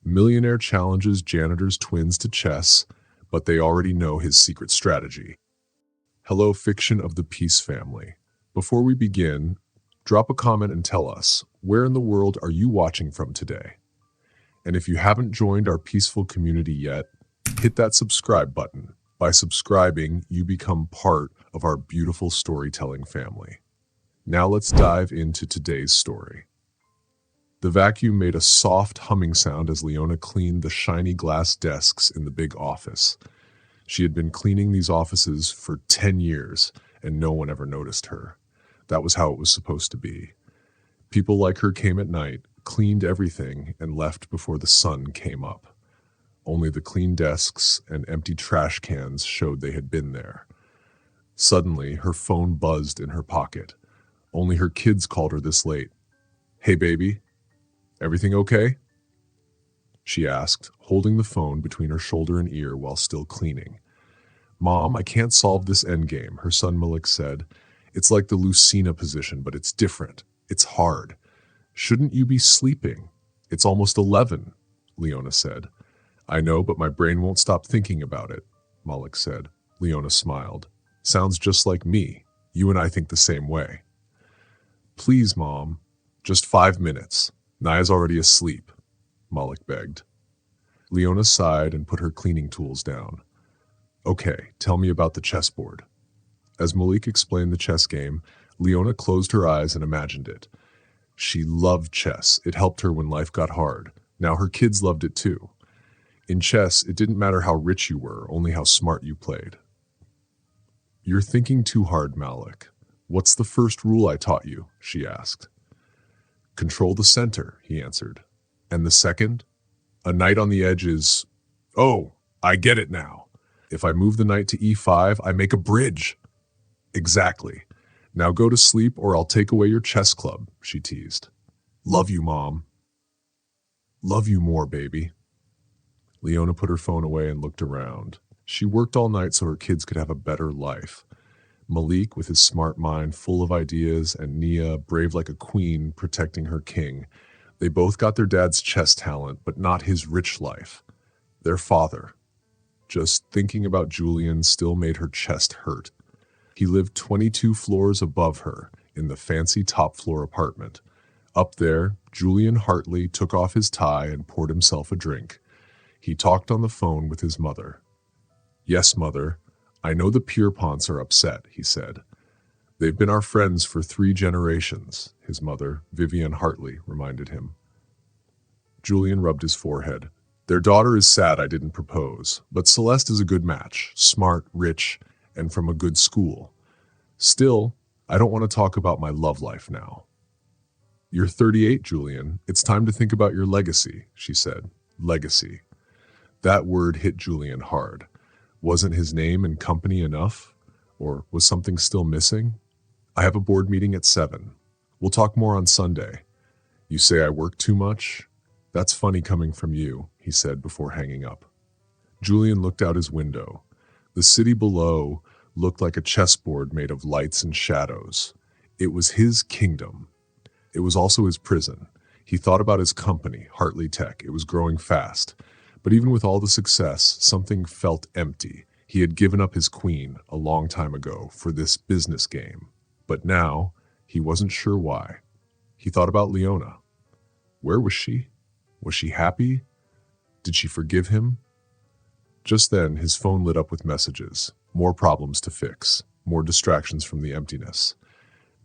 Millionaire challenges Janitor's twins to chess, but they already know his secret strategy. Hello, fiction of the Peace family. Before we begin, drop a comment and tell us, where in the world are you watching from today? And if you haven't joined our peaceful community yet, hit that subscribe button. By subscribing, you become part of our beautiful storytelling family. Now let's dive into today's story. The vacuum made a soft humming sound as Leona cleaned the shiny glass desks in the big office. She had been cleaning these offices for 10 years, and no one ever noticed her. That was how it was supposed to be. People like her came at night, cleaned everything, and left before the sun came up. Only the clean desks and empty trash cans showed they had been there. Suddenly, her phone buzzed in her pocket. Only her kids called her this late. "Hey, baby, everything okay?" she asked, holding the phone between her shoulder and ear while still cleaning. "Mom, I can't solve this endgame," her son Malik said. "It's like the Lucina position, but it's different. It's hard." "Shouldn't you be sleeping? It's almost 11, Leona said. "I know, but my brain won't stop thinking about it," Malik said. Leona smiled. "Sounds just like me. You and I think the same way." "Please, Mom, just 5 minutes. Naya's already asleep," Malik begged. Leona sighed and put her cleaning tools down. "Okay, tell me about the chessboard." As Malik explained the chess game, Leona closed her eyes and imagined it. She loved chess. It helped her when life got hard. Now her kids loved it too. In chess, it didn't matter how rich you were, only how smart you played. "You're thinking too hard, Malik. What's the first rule I taught you?" she asked. "Control the center," he answered. "And the second? A knight on the edge is... Oh, I get it now. If I move the knight to e5, I make a bridge." "Exactly. Now go to sleep or I'll take away your chess club," she teased. "Love you, Mom." "Love you more, baby." Leona put her phone away and looked around. She worked all night so her kids could have a better life. Malik, with his smart mind full of ideas, and Nia, brave like a queen, protecting her king. They both got their dad's chess talent, but not his rich life. Their father. Just thinking about Julian still made her chest hurt. He lived 22 floors above her in the fancy top-floor apartment. Up there, Julian Hartley took off his tie and poured himself a drink. He talked on the phone with his mother. "Yes, Mother, I know the Pierponts are upset," he said. "They've been our friends for 3 generations," his mother, Vivian Hartley, reminded him. Julian rubbed his forehead. "Their daughter is sad I didn't propose, but Celeste is a good match, smart, rich, and from a good school. Still, I don't want to talk about my love life now." "You're 38, Julian. It's time to think about your legacy," she said. Legacy. That word hit Julian hard. Wasn't his name and company enough? Or was something still missing? "I have a board meeting at 7. We'll talk more on Sunday." "You say I work too much? That's funny coming from you," he said before hanging up. Julian looked out his window. The city below looked like a chessboard made of lights and shadows. It was his kingdom. It was also his prison. He thought about his company, Hartley Tech. It was growing fast. But even with all the success, something felt empty. He had given up his queen a long time ago for this business game. But now, he wasn't sure why. He thought about Leona. Where was she? Was she happy? Did she forgive him? Just then, his phone lit up with messages. More problems to fix. More distractions from the emptiness.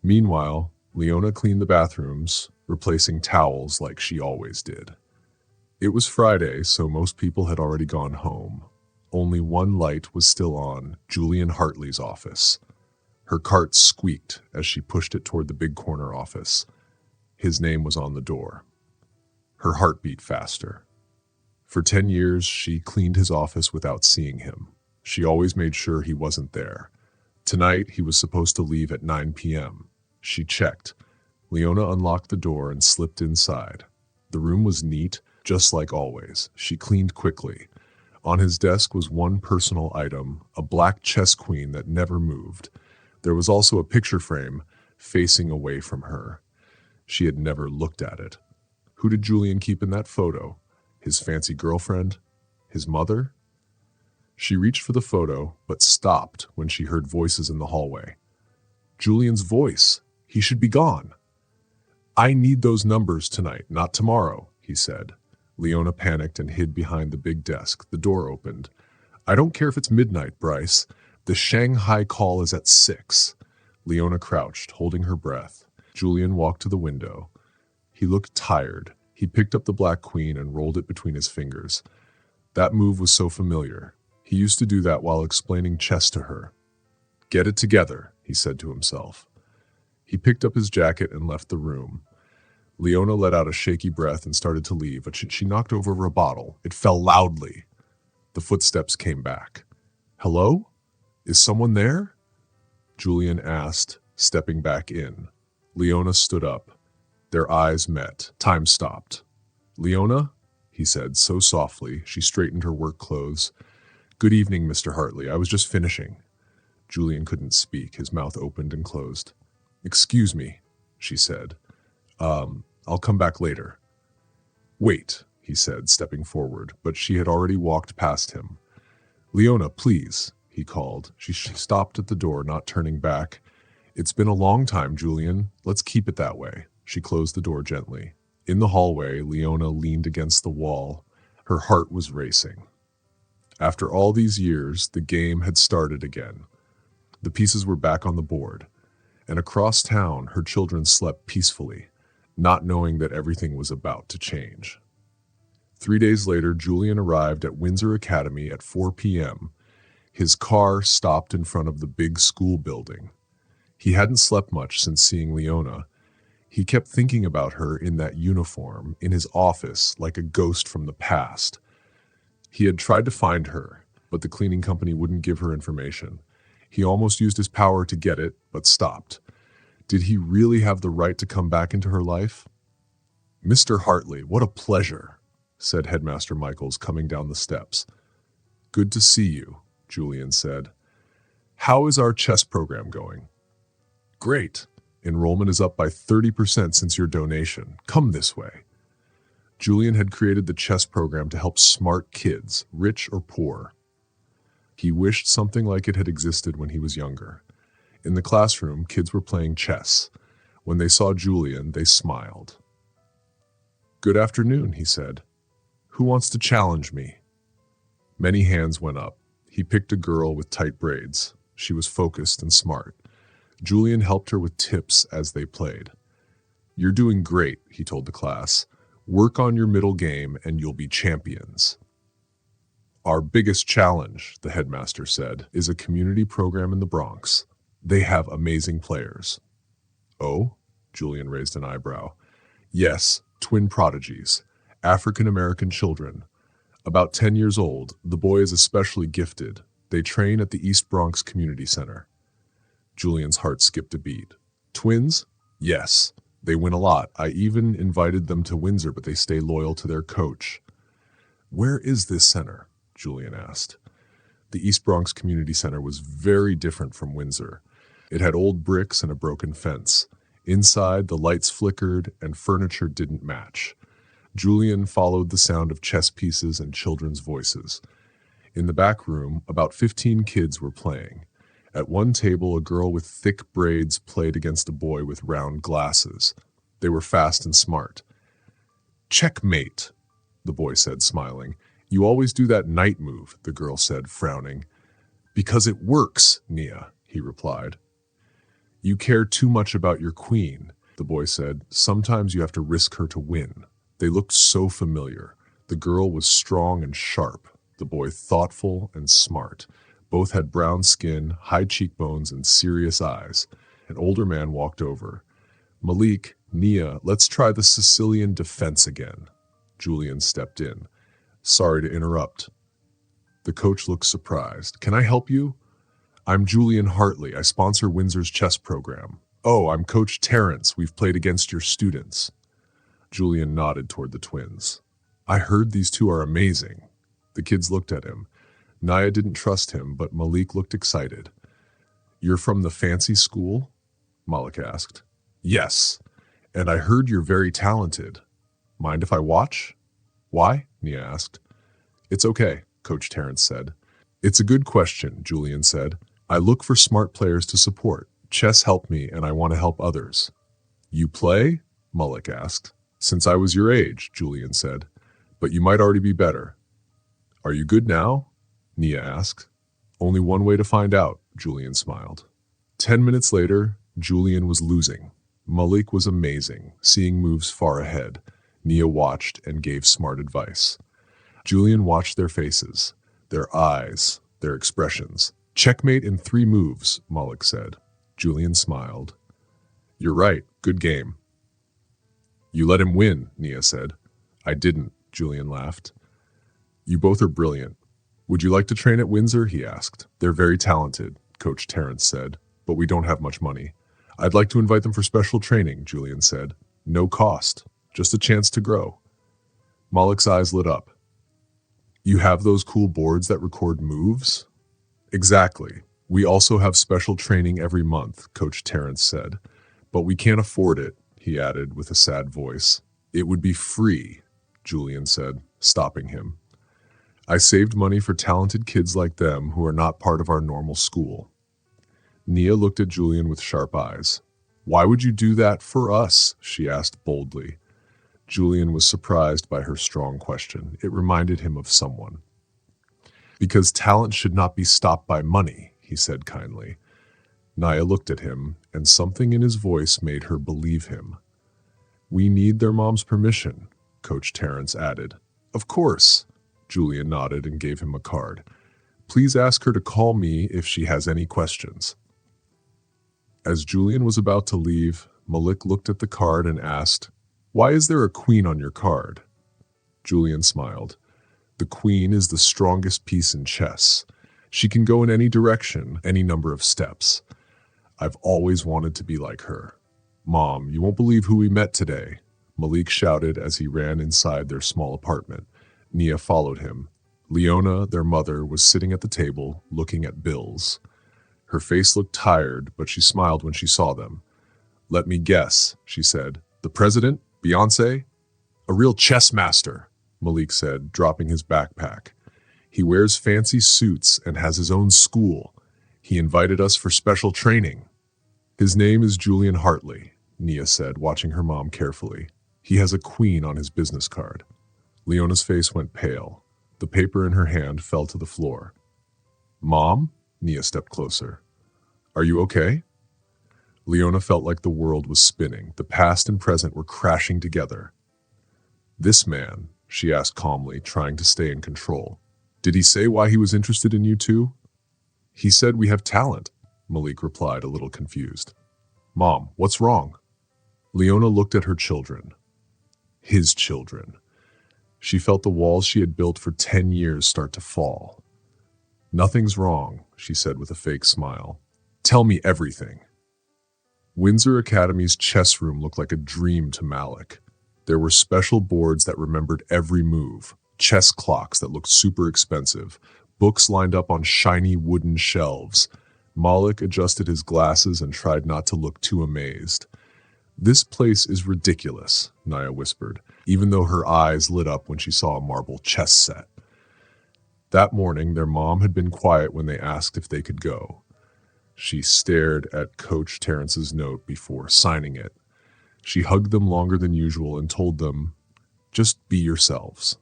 Meanwhile, Leona cleaned the bathrooms, replacing towels like she always did. It was Friday, so most people had already gone home. Only one light was still on, Julian Hartley's office. Her cart squeaked as she pushed it toward the big corner office. His name was on the door. Her heart beat faster. For 10 years, she cleaned his office without seeing him. She always made sure he wasn't there. Tonight, he was supposed to leave at 9 p.m. She checked. Leona unlocked the door and slipped inside. The room was neat, just like always. She cleaned quickly. On his desk was one personal item, a black chess queen that never moved. There was also a picture frame facing away from her. She had never looked at it. Who did Julian keep in that photo? His fancy girlfriend? His mother? She reached for the photo, but stopped when she heard voices in the hallway. Julian's voice. He should be gone. I need those numbers tonight, not tomorrow, he said. Leona panicked and hid behind the big desk. The door opened. I don't care if it's midnight, Bryce. The Shanghai call is at 6. Leona crouched, holding her breath. Julian walked to the window. He looked tired. He picked up the black queen and rolled it between his fingers. That move was so familiar. He used to do that while explaining chess to her. Get it together, he said to himself. He picked up his jacket and left the room. Leona let out a shaky breath and started to leave, but she knocked over a bottle. It fell loudly. The footsteps came back. Hello? Is someone there? Julian asked, stepping back in. Leona stood up. Their eyes met. Time stopped. Leona? He said so softly. She straightened her work clothes. Good evening, Mr. Hartley. I was just finishing. Julian couldn't speak. His mouth opened and closed. Excuse me, she said. I'll come back later. Wait, he said, stepping forward, but she had already walked past him. Leona, please, he called. She stopped at the door, not turning back. It's been a long time, Julian. Let's keep it that way. She closed the door gently. In the hallway, Leona leaned against the wall. Her heart was racing. After all these years, the game had started again. The pieces were back on the board. And across town, her children slept peacefully, not knowing that everything was about to change. 3 days later, Julian arrived at Windsor Academy at 4 p.m. His car stopped in front of the big school building. He hadn't slept much since seeing Leona. He kept thinking about her in that uniform, in his office, like a ghost from the past. He had tried to find her, but the cleaning company wouldn't give her information. He almost used his power to get it, but stopped. Did he really have the right to come back into her life? Mr. Hartley, what a pleasure, said Headmaster Michaels, coming down the steps. Good to see you, Julian said. How is our chess program going? Great. Enrollment is up by 30% since your donation. Come this way. Julian had created the chess program to help smart kids, rich or poor. He wished something like it had existed when he was younger. In the classroom, kids were playing chess. When they saw Julian, they smiled. Good afternoon, he said. Who wants to challenge me? Many hands went up. He picked a girl with tight braids. She was focused and smart. Julian helped her with tips as they played. You're doing great, he told the class. Work on your middle game and you'll be champions. Our biggest challenge, the headmaster said, is a community program in the Bronx. They have amazing players. Oh? Julian raised an eyebrow. Yes, twin prodigies, African-American children. About 10 years old, the boy is especially gifted. They train at the East Bronx Community Center. Julian's heart skipped a beat. Twins? Yes. They win a lot. I even invited them to Windsor, but they stay loyal to their coach. Where is this center? Julian asked. The East Bronx Community Center was very different from Windsor. It had old bricks and a broken fence. Inside, the lights flickered and furniture didn't match. Julian followed the sound of chess pieces and children's voices. In the back room, about 15 kids were playing. At one table, a girl with thick braids played against a boy with round glasses. They were fast and smart. Checkmate, the boy said, smiling. You always do that knight move, the girl said, frowning. Because it works, Nia, he replied. You care too much about your queen, the boy said. Sometimes you have to risk her to win. They looked so familiar. The girl was strong and sharp, the boy thoughtful and smart. Both had brown skin, high cheekbones, and serious eyes. An older man walked over. Malik, Nia, let's try the Sicilian defense again. Julian stepped in. Sorry to interrupt. The coach looked surprised. Can I help you? I'm Julian Hartley. I sponsor Windsor's chess program. Oh, I'm Coach Terrence. We've played against your students. Julian nodded toward the twins. I heard these two are amazing. The kids looked at him. Nia didn't trust him, but Malik looked excited. You're from the fancy school? Malik asked. Yes, and I heard you're very talented. Mind if I watch? Why? Nia asked. It's okay, Coach Terrence said. It's a good question, Julian said. I look for smart players to support. Chess helped me, and I want to help others. You play? Mullick asked. Since I was your age, Julian said. But you might already be better. Are you good now? Nia asked. Only one way to find out, Julian smiled. 10 minutes later, Julian was losing. Mullick was amazing, seeing moves far ahead. Nia watched and gave smart advice. Julian watched their faces, their eyes, their expressions. Checkmate in 3 moves, Mullick said. Julian smiled. You're right, good game. You let him win, Nia said. I didn't, Julian laughed. You both are brilliant. Would you like to train at Windsor? He asked. They're very talented, Coach Terrence said, but we don't have much money. I'd like to invite them for special training, Julian said. No cost, just a chance to grow. Mullick's eyes lit up. You have those cool boards that record moves? Exactly. We also have special training every month, Coach Terrence said. But we can't afford it, he added with a sad voice. It would be free, Julian said, stopping him. I saved money for talented kids like them who are not part of our normal school. Nia looked at Julian with sharp eyes. Why would you do that for us? She asked boldly. Julian was surprised by her strong question. It reminded him of someone. Because talent should not be stopped by money, he said kindly. Nia looked at him, and something in his voice made her believe him. We need their mom's permission, Coach Terrence added. Of course. Julian nodded and gave him a card. Please ask her to call me if she has any questions. As Julian was about to leave, Mullick looked at the card and asked, Why is there a queen on your card? Julian smiled. The queen is the strongest piece in chess. She can go in any direction, any number of steps. I've always wanted to be like her. Mom, you won't believe who we met today, Mullick shouted as he ran inside their small apartment. Nia followed him. Leona, their mother, was sitting at the table, looking at bills. Her face looked tired, but she smiled when she saw them. Let me guess, she said. The president? Beyoncé? A real chess master, Mullick said, dropping his backpack. He wears fancy suits and has his own school. He invited us for special training. His name is Julian Hartley, Nia said, watching her mom carefully. He has a queen on his business card. Leona's face went pale. The paper in her hand fell to the floor. Mom? Nia stepped closer. Are you okay? Leona felt like the world was spinning. The past and present were crashing together. This man, she asked calmly, trying to stay in control. Did he say why he was interested in you too? He said we have talent, Mullick replied, a little confused. Mom, what's wrong? Leona looked at her children. His children. She felt the walls she had built for 10 years start to fall. Nothing's wrong, she said with a fake smile. Tell me everything. Windsor Academy's chess room looked like a dream to Mullick. There were special boards that remembered every move, chess clocks that looked super expensive, books lined up on shiny wooden shelves. Mullick adjusted his glasses and tried not to look too amazed. This place is ridiculous, Nia whispered, even though her eyes lit up when she saw a marble chess set. That morning, their mom had been quiet when they asked if they could go. She stared at Coach Terrence's note before signing it. She hugged them longer than usual and told them, just be yourselves.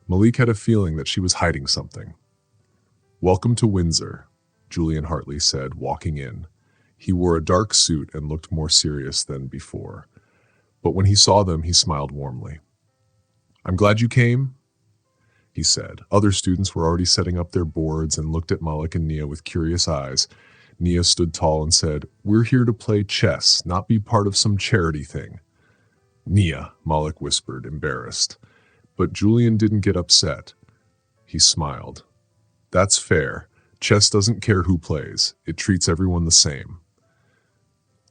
Mullick had a feeling that she was hiding something. Welcome to Windsor, Julian Hartley said, walking in. He wore a dark suit and looked more serious than before. But when he saw them, he smiled warmly. I'm glad you came, he said. Other students were already setting up their boards and looked at Mullick and Nia with curious eyes. Nia stood tall and said, We're here to play chess, not be part of some charity thing. Nia, Mullick whispered, embarrassed. But Julian didn't get upset. He smiled. That's fair. Chess doesn't care who plays. It treats everyone the same.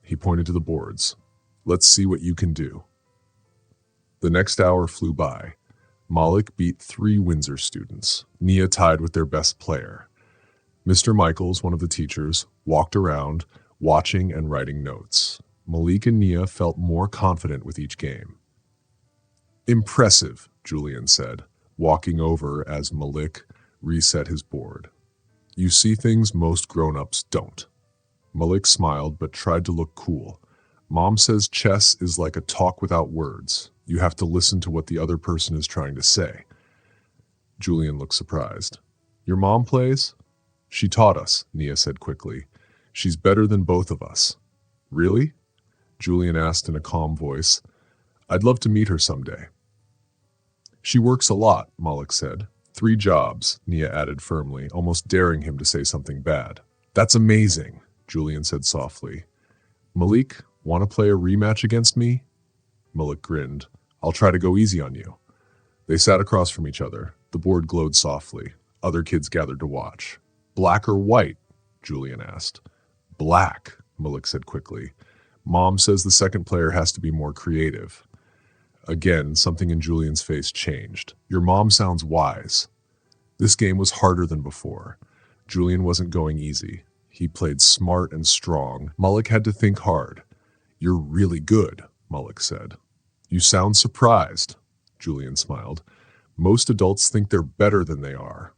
He pointed to the boards. Let's see what you can do. The next hour flew by. Mullick beat 3 Windsor students. Nia tied with their best player. Mr. Michaels, one of the teachers, walked around, watching and writing notes. Mullick and Nia felt more confident with each game. Impressive, Julian said, walking over as Malik reset his board. You see things most grown-ups don't. Malik smiled but tried to look cool. Mom says chess is like a talk without words. You have to listen to what the other person is trying to say. Julian looked surprised. Your mom plays? She taught us, Nia said quickly. She's better than both of us. Really? Julian asked in a calm voice. I'd love to meet her someday. She works a lot, Malik said. 3 jobs, Nia added firmly, almost daring him to say something bad. That's amazing, Julian said softly. Malik, want to play a rematch against me? Malik grinned. I'll try to go easy on you. They sat across from each other. The board glowed softly. Other kids gathered to watch. Black or white? Julian asked. Black, Malik said quickly. Mom says the second player has to be more creative. Again, something in Julian's face changed. Your mom sounds wise. This game was harder than before. Julian wasn't going easy. He played smart and strong. Malik had to think hard. You're really good, Malik said. You sound surprised, Julian smiled. Most adults think they're better than they are.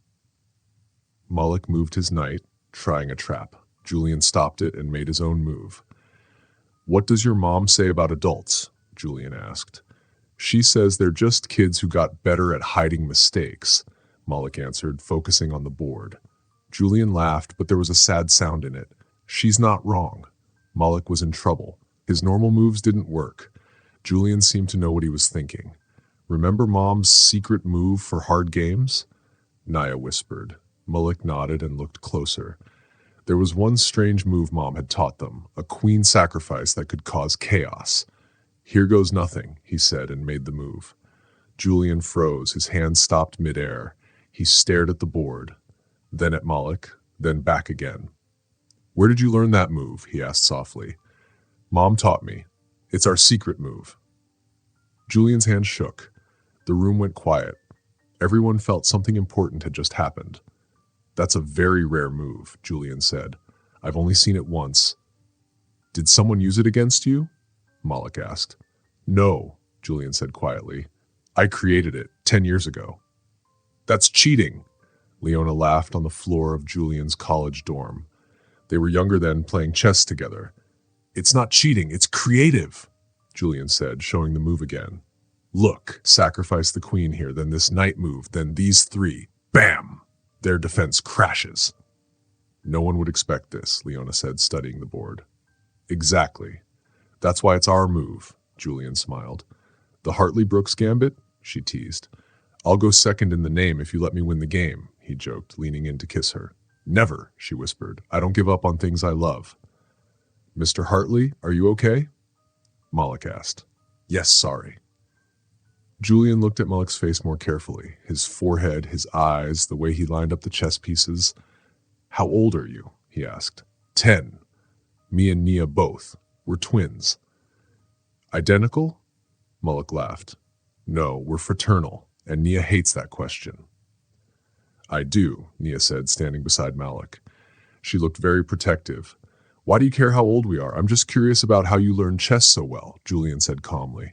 Malik moved his knight, trying a trap. Julian stopped it and made his own move. What does your mom say about adults? Julian asked. She says they're just kids who got better at hiding mistakes, Malik answered, focusing on the board. Julian laughed, but there was a sad sound in it. She's not wrong. Malik was in trouble. His normal moves didn't work. Julian seemed to know what he was thinking. Remember Mom's secret move for hard games? Naya whispered. Malik nodded and looked closer. There was one strange move Mom had taught them, a queen sacrifice that could cause chaos. Here goes nothing, he said and made the move. Julian froze, his hand stopped midair. He stared at the board, then at Malik, then back again. Where did you learn that move? He asked softly. Mom taught me. It's our secret move. Julian's hand shook. The room went quiet. Everyone felt something important had just happened. That's a very rare move, Julian said. I've only seen it once. Did someone use it against you? Malik asked. No, Julian said quietly. I created it 10 years ago. That's cheating. Leona laughed on the floor of Julian's college dorm. They were younger then, playing chess together. It's not cheating, it's creative, Julian said, showing the move again. Look, sacrifice the queen here, then this knight move, then these 3. Bam! Their defense crashes. No one would expect this, Leona said, studying the board. Exactly. That's why it's our move, Julian smiled. The Hartley Brooks gambit? She teased. I'll go second in the name if you let me win the game, he joked, leaning in to kiss her. Never, she whispered. I don't give up on things I love. Mr. Hartley, are you okay? Malik asked. Yes, sorry. Julian looked at Malik's face more carefully, his forehead, his eyes, the way he lined up the chess pieces. How old are you? He asked. 10. Me and Nia both. We're twins. Identical? Malik laughed. No, we're fraternal, and Nia hates that question. I do, Nia said, standing beside Malik. She looked very protective. Why do you care how old we are? I'm just curious about how you learned chess so well, Julian said calmly.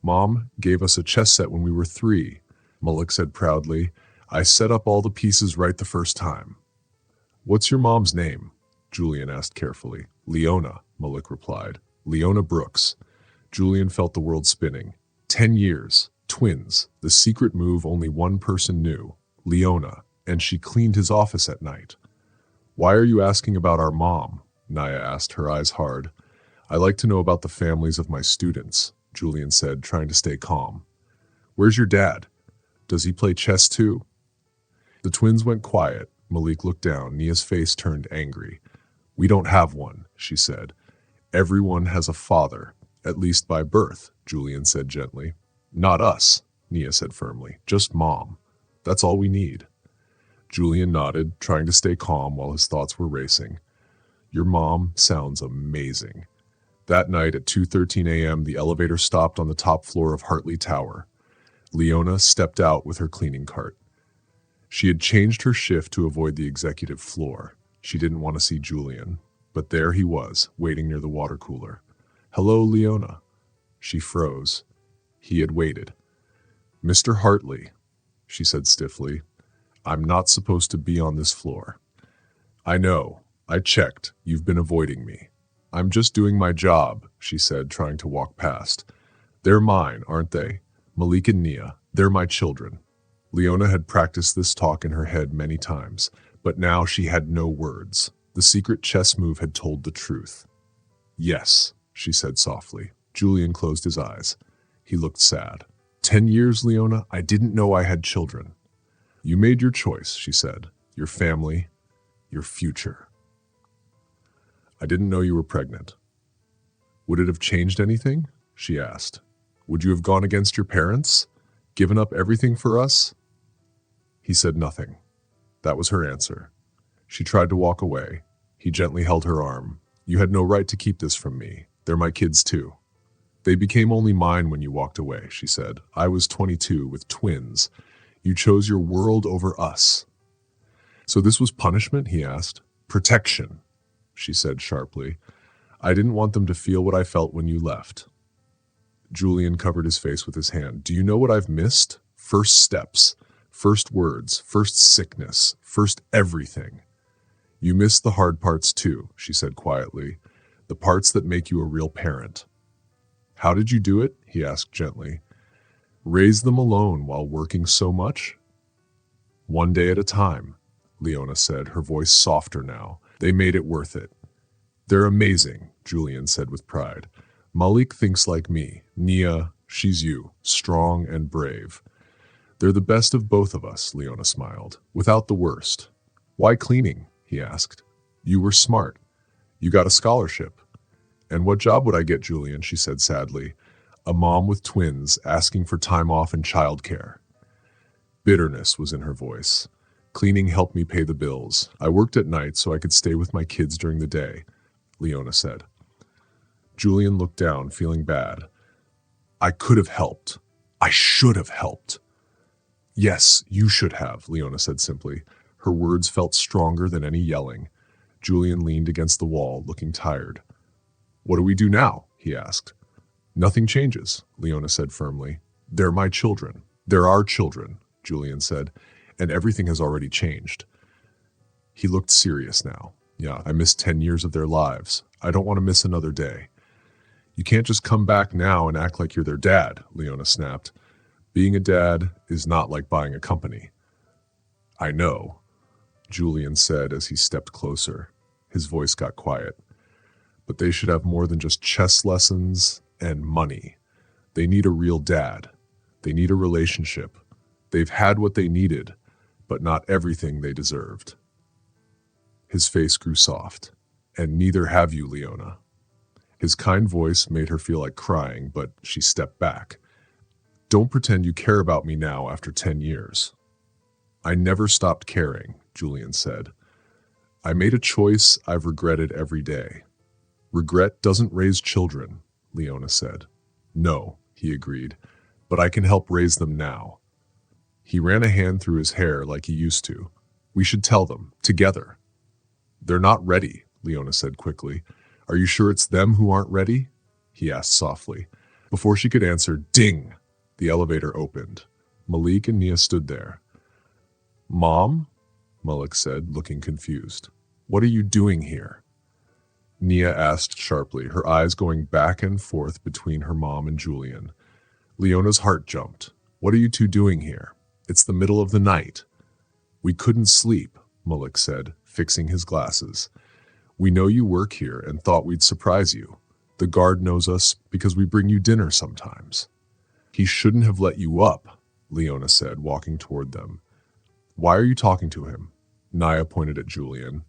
Mom gave us a chess set when we were 3, Malik said proudly. I set up all the pieces right the first time. What's your mom's name? Julian asked carefully. Leona, Malik replied. Leona Brooks. Julian felt the world spinning. 10 years, twins, the secret move only one person knew, Leona, and she cleaned his office at night. Why are you asking about our mom? Naya asked, her eyes hard. I like to know about the families of my students, Julian said, trying to stay calm. Where's your dad? Does he play chess too? The twins went quiet. Malik looked down. Nia's face turned angry. We don't have one, she said. Everyone has a father, at least by birth, Julian said gently. Not us, Nia said firmly. Just Mom. That's all we need. Julian nodded, trying to stay calm while his thoughts were racing. Your mom sounds amazing. That night at 2:13 a.m., the elevator stopped on the top floor of Hartley Tower. Leona stepped out with her cleaning cart. She had changed her shift to avoid the executive floor. She didn't want to see Julian, but there he was, waiting near the water cooler. Hello, Leona. She froze. He had waited. Mr. Hartley, she said stiffly, I'm not supposed to be on this floor. I know. I checked. You've been avoiding me. I'm just doing my job, she said, trying to walk past. They're mine, aren't they? Malik and Nia, they're my children. Leona had practiced this talk in her head many times, but now she had no words. The secret chess move had told the truth. Yes, she said softly. Julian closed his eyes. He looked sad. 10 years, Leona, I didn't know I had children. You made your choice, she said. Your family, your future. I didn't know you were pregnant. Would it have changed anything? She asked. Would you have gone against your parents? Given up everything for us? He said nothing. That was her answer. She tried to walk away. He gently held her arm. You had no right to keep this from me. They're my kids too. They became only mine when you walked away, she said. I was 22 with twins. You chose your world over us. So this was punishment, he asked. Protection, she said sharply. I didn't want them to feel what I felt when you left. Julian covered his face with his hand. Do you know what I've missed? First steps, first words, first sickness, first everything. You missed the hard parts too, she said quietly. The parts that make you a real parent. How did you do it? He asked gently. Raise them alone while working so much? One day at a time, Leona said, her voice softer now. They made it worth it. They're amazing, Julian said with pride. Malik thinks like me. Nia, she's you, strong and brave. They're the best of both of us, Leona smiled, without the worst. Why cleaning? He asked. You were smart. You got a scholarship. And what job would I get, Julian? She said sadly. A mom with twins asking for time off and childcare. Bitterness was in her voice. Cleaning helped me pay the bills. I worked at night so I could stay with my kids during the day, Leona said. Julian looked down, feeling bad. I could have helped. I should have helped. Yes, you should have, Leona said simply. Her words felt stronger than any yelling. Julian leaned against the wall, looking tired. What do we do now? He asked. Nothing changes, Leona said firmly. They're my children. They're our children, Julian said, and everything has already changed. He looked serious now. Yeah, I missed 10 years of their lives. I don't want to miss another day. You can't just come back now and act like you're their dad, Leona snapped. Being a dad is not like buying a company. I know, Julian said as he stepped closer. His voice got quiet. But they should have more than just chess lessons and money. They need a real dad. They need a relationship. They've had what they needed, but not everything they deserved. His face grew soft. And neither have you, Leona. His kind voice made her feel like crying, but she stepped back. Don't pretend you care about me now after 10 years. I never stopped caring, Julian said. I made a choice I've regretted every day. Regret doesn't raise children, Leona said. No, he agreed, but I can help raise them now. He ran a hand through his hair like he used to. We should tell them, together. They're not ready, Leona said quickly. Are you sure it's them who aren't ready? He asked softly. Before she could answer, ding! The elevator opened. Malik and Nia stood there. Mom? Malik said, looking confused. What are you doing here? Nia asked sharply, her eyes going back and forth between her mom and Julian. Leona's heart jumped. What are you two doing here? It's the middle of the night. We couldn't sleep, Malik said, fixing his glasses. We know you work here and thought we'd surprise you. The guard knows us because we bring you dinner sometimes. He shouldn't have let you up, Leona said, walking toward them. Why are you talking to him? Nia pointed at Julian.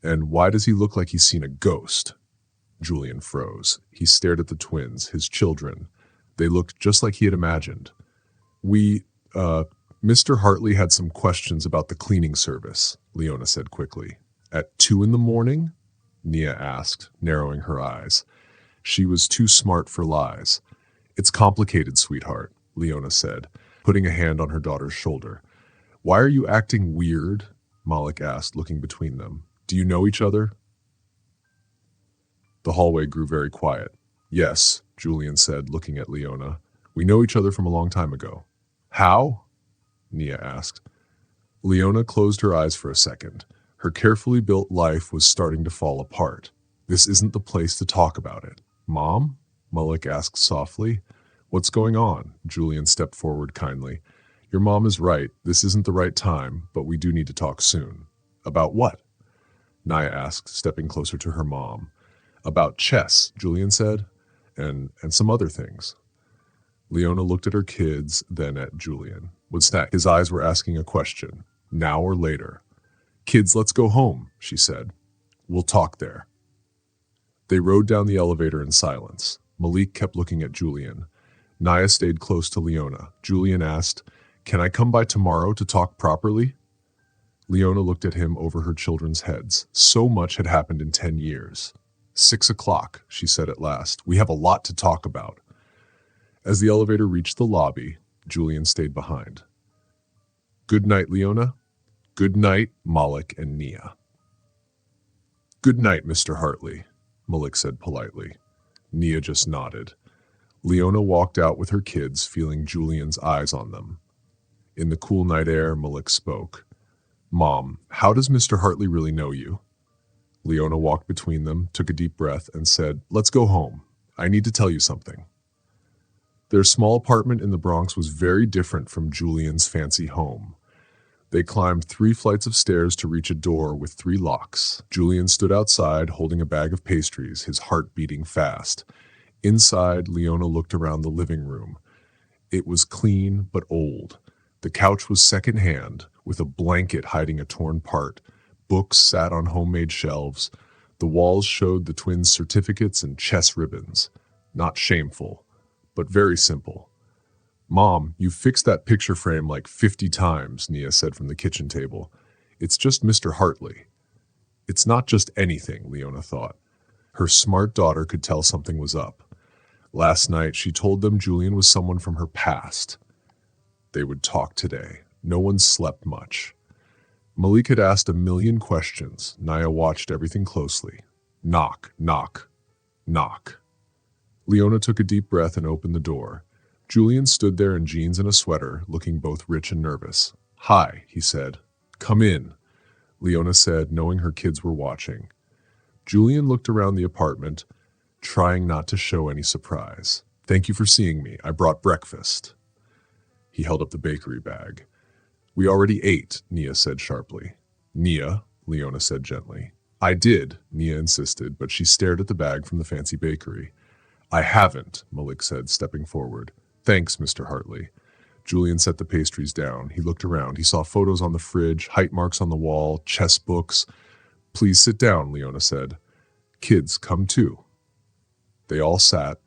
And why does he look like he's seen a ghost? Julian froze. He stared at the twins, his children. They looked just like he had imagined. Mr. Hartley had some questions about the cleaning service, Leona said quickly. At 2 a.m? Nia asked, narrowing her eyes. She was too smart for lies. It's complicated, sweetheart, Leona said, putting a hand on her daughter's shoulder. Why are you acting weird? Malik asked, looking between them. Do you know each other? The hallway grew very quiet. Yes, Julian said, looking at Leona. We know each other from a long time ago. How? Nia asked. Leona closed her eyes for a second. Her carefully built life was starting to fall apart. This isn't the place to talk about it. Mom? Malik asked softly. What's going on? Julian stepped forward kindly. Your mom is right. This isn't the right time, but we do need to talk soon. About what? Nia asked, stepping closer to her mom. About chess, Julian said, and some other things. Leona looked at her kids, then at Julian. What's that? His eyes were asking a question. Now or later? Kids, let's go home, she said. We'll talk there. They rode down the elevator in silence. Malik kept looking at Julian. Nia stayed close to Leona. Julian asked, Can I come by tomorrow to talk properly? Leona looked at him over her children's heads. So much had happened in 10 years. 6 o'clock, she said at last. We have a lot to talk about. As the elevator reached the lobby, Julian stayed behind. Good night, Leona. Good night, Malik and Nia. Good night, Mr. Hartley, Malik said politely. Nia just nodded. Leona walked out with her kids, feeling Julian's eyes on them. In the cool night air, Malik spoke. Mom, how does Mr. Hartley really know you? Leona walked between them, took a deep breath, and said, Let's go home. I need to tell you something. Their small apartment in the Bronx was very different from Julian's fancy home. They climbed 3 flights of stairs to reach a door with 3 locks. Julian stood outside, holding a bag of pastries, his heart beating fast. Inside, Leona looked around the living room. It was clean but old. The couch was secondhand, with a blanket hiding a torn part. Books sat on homemade shelves. The walls showed the twins' certificates and chess ribbons. Not shameful, but very simple. Mom, you fixed that picture frame like 50 times, Nia said from the kitchen table. It's just Mr. Hartley. It's not just anything, Leona thought. Her smart daughter could tell something was up. Last night, she told them Julian was someone from her past. They would talk today. No one slept much. Malik had asked a million questions. Nia watched everything closely. Knock, knock, knock. Leona took a deep breath and opened the door. Julian stood there in jeans and a sweater, looking both rich and nervous. Hi, he said. Come in, Leona said, knowing her kids were watching. Julian looked around the apartment, trying not to show any surprise. Thank you for seeing me. I brought breakfast. He held up the bakery bag. We already ate, Nia said sharply. Nia, Leona said gently. I did, Nia insisted, but she stared at the bag from the fancy bakery. I haven't, Malik said, stepping forward. Thanks, Mr. Hartley. Julian set the pastries down. He looked around. He saw photos on the fridge, height marks on the wall, chess books. Please sit down, Leona said. Kids, come too. They all sat,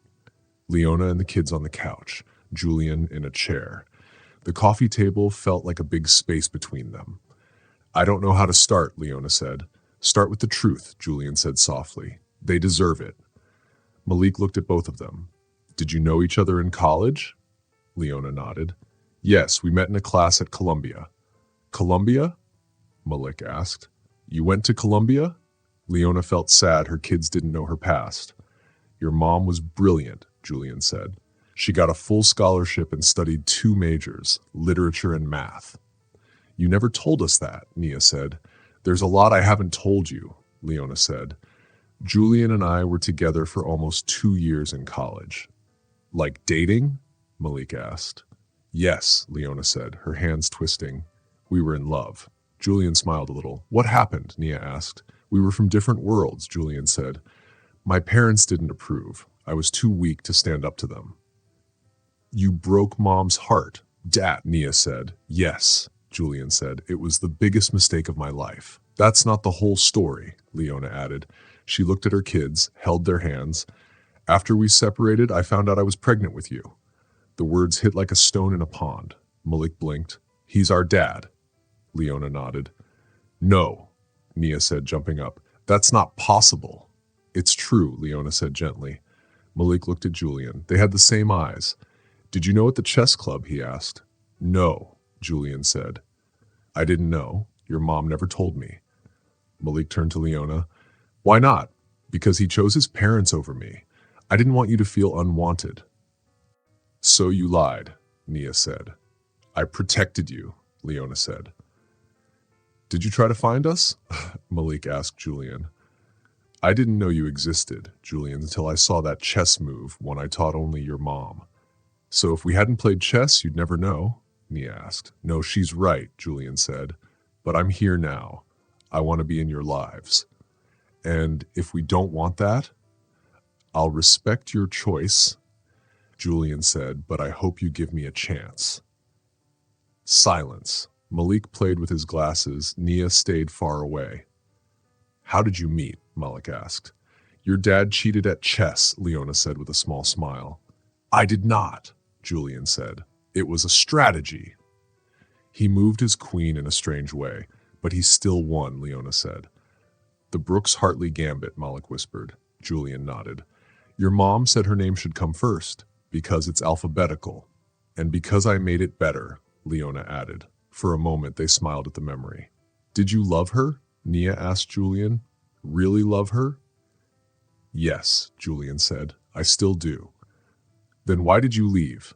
Leona and the kids on the couch, Julian in a chair. The coffee table felt like a big space between them. I don't know how to start, Leona said. Start with the truth, Julian said softly. They deserve it. Malik looked at both of them. Did you know each other in college? Leona nodded. Yes, we met in a class at Columbia. Columbia? Malik asked. You went to Columbia? Leona felt sad her kids didn't know her past. Your mom was brilliant, Julian said. She got a full scholarship and studied 2 majors, literature and math. You never told us that, Nia said. There's a lot I haven't told you, Leona said. Julian and I were together for almost 2 years in college. Like dating? Malik asked. Yes, Leona said, her hands twisting. We were in love. Julian smiled a little. What happened? Nia asked. We were from different worlds, Julian said. My parents didn't approve. I was too weak to stand up to them. You broke Mom's heart, Dad, Nia said. Yes, Julian said. It was the biggest mistake of my life. That's not the whole story, Leona added. She looked at her kids, held their hands. After we separated, I found out I was pregnant with you. The words hit like a stone in a pond. Malik blinked. He's our dad. Leona nodded. No, Nia said, jumping up. That's not possible. It's true, Leona said gently. Malik looked at Julian. They had the same eyes. Did you know at the chess club? He asked. No, Julian said. I didn't know. Your mom never told me. Malik turned to Leona. Why not? Because he chose his parents over me. I didn't want you to feel unwanted. So you lied, Nia said. I protected you, Leona said. Did you try to find us? Malik asked Julian. I didn't know you existed, Julian, until I saw that chess move, one I taught only your mom. So if we hadn't played chess, you'd never know? Nia asked. No, she's right, Julian said. But I'm here now. I want to be in your lives. And if we don't want that, I'll respect your choice, Julian said, but I hope you give me a chance. Silence. Malik played with his glasses. Nia stayed far away. How did you meet? Malik asked. Your dad cheated at chess, Leona said with a small smile. I did not, Julian said. It was a strategy. He moved his queen in a strange way, but he still won, Leona said. The Brooks-Hartley gambit, Malik whispered. Julian nodded. Your mom said her name should come first, because it's alphabetical. And because I made it better, Leona added. For a moment, they smiled at the memory. Did you love her? Nia asked Julian. Really love her? Yes, Julian said. I still do. Then why did you leave?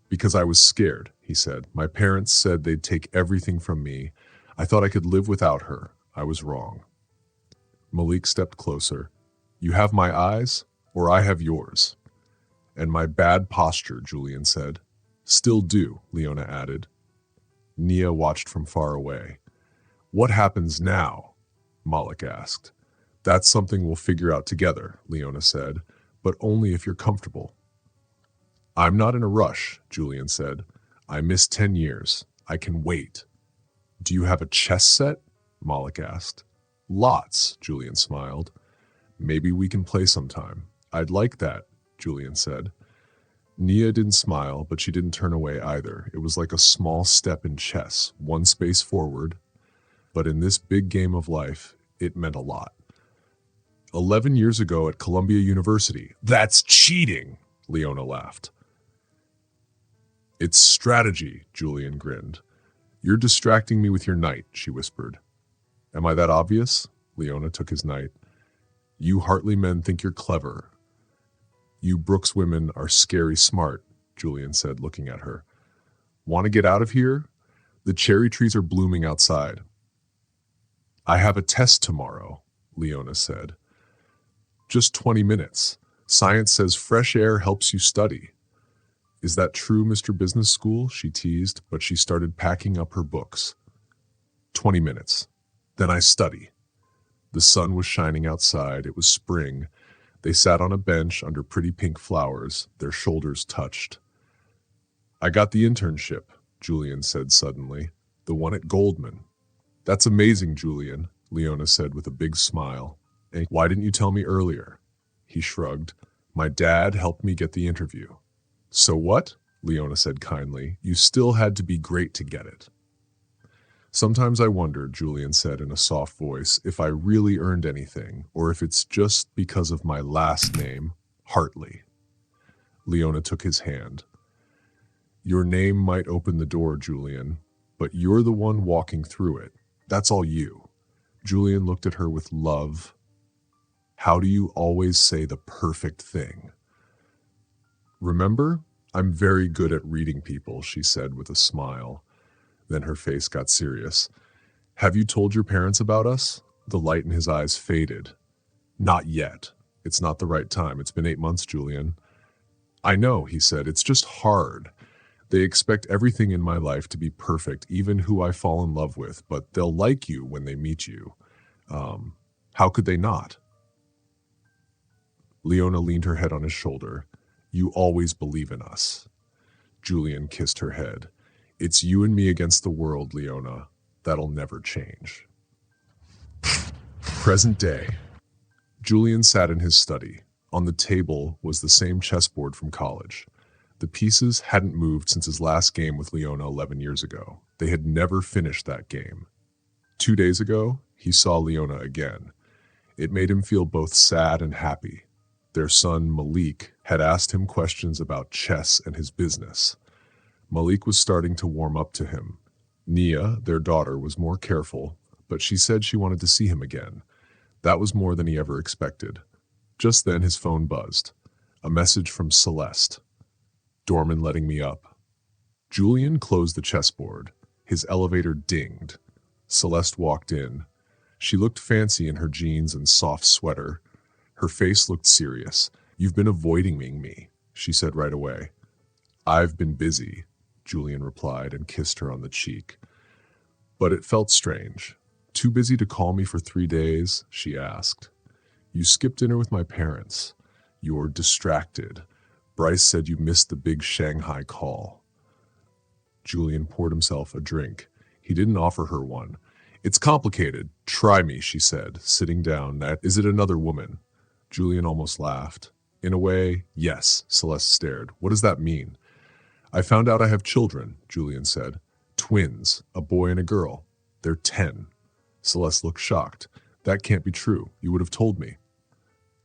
Because I was scared, he said. My parents said they'd take everything from me. I thought I could live without her. I was wrong. Malik stepped closer. You have my eyes, or I have yours. And my bad posture, Julian said. Still do, Leona added. Nia watched from far away. What happens now? Malik asked. That's something we'll figure out together, Leona said, but only if you're comfortable. I'm not in a rush, Julian said. I missed 10 years. I can wait. Do you have a chess set? Malik asked. Lots, Julian smiled. Maybe we can play sometime. I'd like that, Julian said. Nia didn't smile, but she didn't turn away either. It was like a small step in chess, one space forward. But in this big game of life, it meant a lot. 11 years ago at Columbia University. That's cheating, Leona laughed. It's strategy, Julian grinned. You're distracting me with your knight, she whispered. Am I that obvious? Leona took his knight. You Hartley men think you're clever. You Brooks women are scary smart, Julian said, looking at her. Want to get out of here? The cherry trees are blooming outside. I have a test tomorrow, Leona said. Just 20 minutes. Science says fresh air helps you study. Is that true, Mr. Business School? She teased, but she started packing up her books. 20 minutes. Then I study. The sun was shining outside. It was spring. They sat on a bench under pretty pink flowers. Their shoulders touched. I got the internship, Julian said suddenly. The one at Goldman. That's amazing, Julian, Leona said with a big smile. And why didn't you tell me earlier? He shrugged. My dad helped me get the interview. So what? Leona said kindly. You still had to be great to get it. Sometimes I wonder, Julian said in a soft voice, if I really earned anything, or if it's just because of my last name, Hartley. Leona took his hand. Your name might open the door, Julian, but you're the one walking through it. That's all you. Julian looked at her with love. How do you always say the perfect thing? Remember, I'm very good at reading people, she said with a smile. Then her face got serious. Have you told your parents about us? The light in his eyes faded. Not yet. It's not the right time. It's been 8 months, Julian. I know, he said. It's just hard. They expect everything in my life to be perfect, even who I fall in love with, but they'll like you when they meet you. How could they not? Leona leaned her head on his shoulder. You always believe in us. Julian kissed her head. It's you and me against the world, Leona. That'll never change. Present day. Julian sat in his study. On the table was the same chessboard from college. The pieces hadn't moved since his last game with Leona 11 years ago. They had never finished that game. 2 days ago, he saw Leona again. It made him feel both sad and happy. Their son, Malik, had asked him questions about chess and his business. Malik was starting to warm up to him. Nia, their daughter, was more careful, but she said she wanted to see him again. That was more than he ever expected. Just then his phone buzzed. A message from Celeste. Dorman letting me up. Julian closed the chessboard. His elevator dinged. Celeste walked in. She looked fancy in her jeans and soft sweater. Her face looked serious. "You've been avoiding me," she said right away. "I've been busy," Julian replied and kissed her on the cheek. But it felt strange. "Too busy to call me for 3 days?" she asked. "You skipped dinner with my parents. You're distracted. Bryce said you missed the big Shanghai call." Julian poured himself a drink. He didn't offer her one. "It's complicated. Try me," she said, sitting down. "Is it another woman?" Julian almost laughed. "In a way, yes," Celeste stared. "What does that mean?" "I found out I have children," Julian said. "Twins, a boy and a girl. They're 10. Celeste looked shocked. "That can't be true. You would have told me."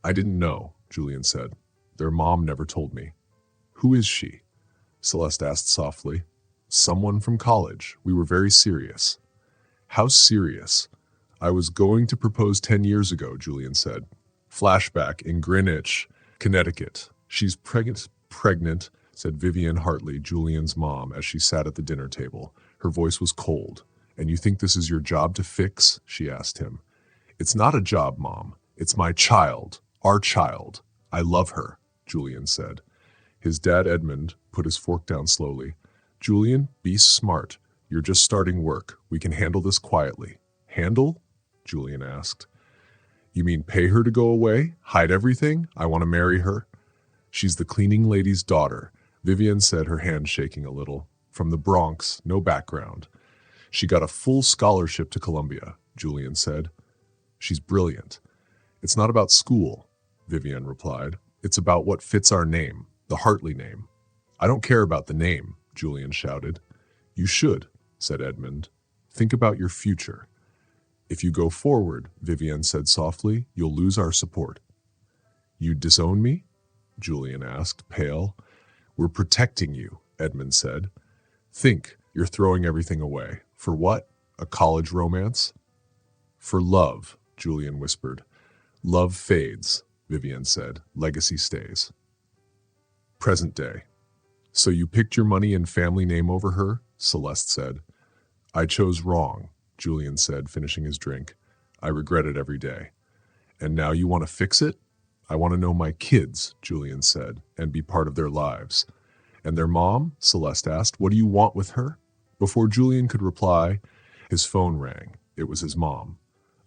"I didn't know," Julian said. "Their mom never told me." "Who is she?" Celeste asked softly. "Someone from college. We were very serious." "How serious?" "I was going to propose 10 years ago," Julian said. Flashback in Greenwich, Connecticut. "She's pregnant," said Vivian Hartley, Julian's mom, as she sat at the dinner table. Her voice was cold. "And you think this is your job to fix?" she asked him. "It's not a job, Mom. It's my child. Our child. I love her," Julian said. His dad, Edmund, put his fork down slowly. "Julian, be smart. You're just starting work. We can handle this quietly." "Handle?" Julian asked. "You mean pay her to go away? Hide everything? I want to marry her." "She's the cleaning lady's daughter," Vivian said, her hand shaking a little. "From the Bronx, no background. She got a full scholarship to Columbia," Julian said. "She's brilliant." "It's not about school," Vivian replied. "It's about what fits our name, the Hartley name." "I don't care about the name," Julian shouted. "You should," said Edmund. "Think about your future." "If you go forward," Vivian said softly, "you'll lose our support." "You'd disown me?" Julian asked, pale. "We're protecting you," Edmund said. "Think, you're throwing everything away. For what? A college romance?" "For love," Julian whispered. "Love fades," Vivian said. "Legacy stays." Present day. "So you picked your money and family name over her?" Celeste said. "I chose wrong," Julian said, finishing his drink. "I regret it every day." "And now you want to fix it?" "I want to know my kids," Julian said, "and be part of their lives." "And their mom?" Celeste asked. "What do you want with her?" Before Julian could reply, his phone rang. It was his mom.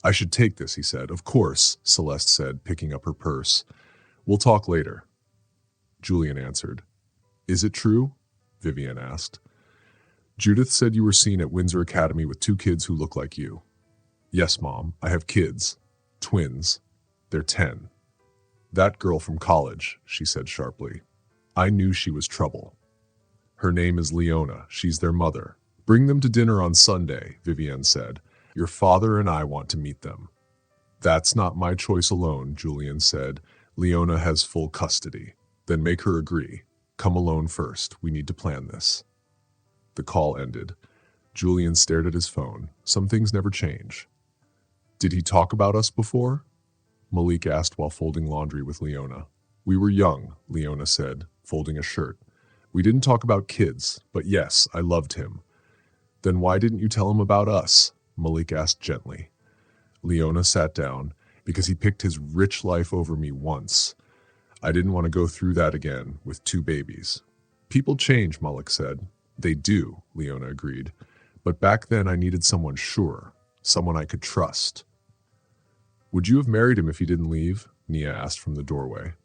"I should take this," he said. "Of course," Celeste said, picking up her purse. "We'll talk later." Julian answered. "Is it true?" Vivian asked. "Judith said you were seen at Windsor Academy with 2 kids who look like you." "Yes, Mom, I have kids. Twins. They're 10. "That girl from college," she said sharply. "I knew she was trouble. Her name is Leona. She's their mother. Bring them to dinner on Sunday," Vivian said. "Your father and I want to meet them." "That's not my choice alone," Julian said. "Leona has full custody." "Then make her agree. Come alone first. We need to plan this." The call ended. Julian stared at his phone. Some things never change. "Did he talk about us before?" Malik asked while folding laundry with Leona. "We were young," Leona said, folding a shirt. "We didn't talk about kids, but yes, I loved him." "Then why didn't you tell him about us?" Malik asked gently. Leona sat down. "Because he picked his rich life over me once. I didn't want to go through that again with 2 babies." "People change," Malik said. "They do," Leona agreed. "But back then I needed someone sure, someone I could trust." "Would you have married him if he didn't leave?" Nia asked from the doorway.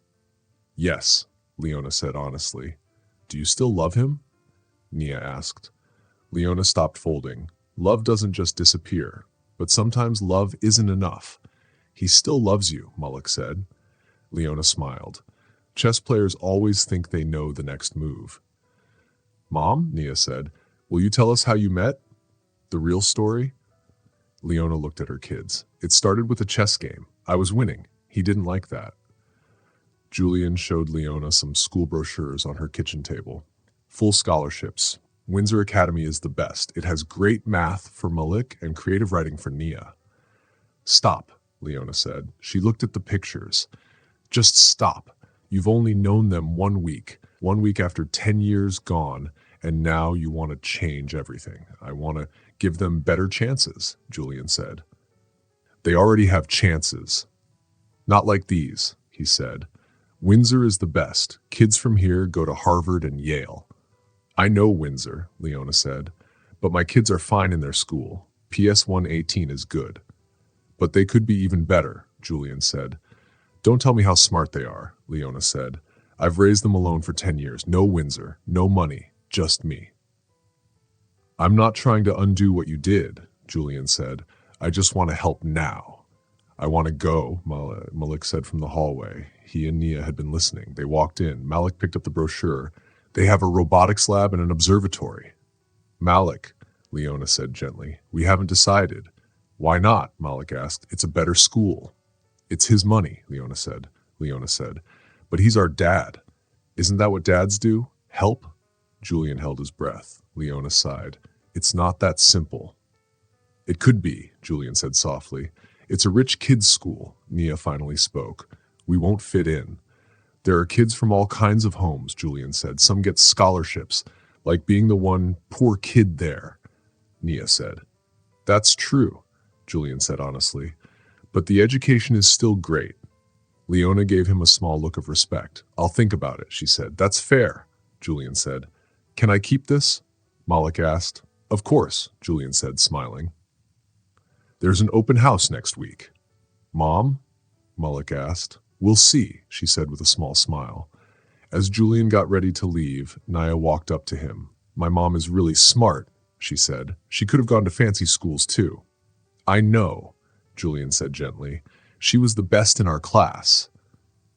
"Yes," Leona said honestly. "Do you still love him?" Nia asked. Leona stopped folding. "Love doesn't just disappear, but sometimes love isn't enough." "He still loves you," Malik said. Leona smiled. "Chess players always think they know the next move." "Mom," Nia said, "will you tell us how you met? The real story?" Leona looked at her kids. "It started with a chess game. I was winning. He didn't like that." Julian showed Leona some school brochures on her kitchen table. "Full scholarships. Windsor Academy is the best. It has great math for Malik and creative writing for Nia." "Stop," Leona said. She looked at the pictures. "Just stop. You've only known them 1 week. 1 week after 10 years gone, And now you want to change everything. I want to give them better chances, Julian said. They already have chances. Not like these, he said. Windsor is the best. Kids from here go to Harvard and Yale. I know Windsor, Leona said, but my kids are fine in their school. PS 118 is good. But they could be even better, Julian said. Don't tell me how smart they are, Leona said. I've raised them alone for 10 years. No Windsor, no money, just me. I'm not trying to undo what you did, Julian said. I just want to help now. I want to go, Malik said from the hallway. He and Nia had been listening. They walked in. Malik picked up the brochure. They have a robotics lab and an observatory. Malik, Leona said gently, we haven't decided. Why not? Malik asked. It's a better school. It's his money, Leona said. But he's our dad. Isn't that what dads do? Help? Julian held his breath. Leona sighed. It's not that simple. It could be, Julian said softly. It's a rich kids' school, Nia finally spoke. We won't fit in. There are kids from all kinds of homes, Julian said. Some get scholarships, like being the one poor kid there, Nia said. That's true, Julian said honestly. But the education is still great. Leona gave him a small look of respect. I'll think about it, she said. That's fair, Julian said. Can I keep this? Malik asked. Of course, Julian said, smiling. There's an open house next week. Mom? Malik asked. We'll see, she said with a small smile. As Julian got ready to leave, Nia walked up to him. My mom is really smart, she said. She could have gone to fancy schools too. I know, Julian said gently. She was the best in our class.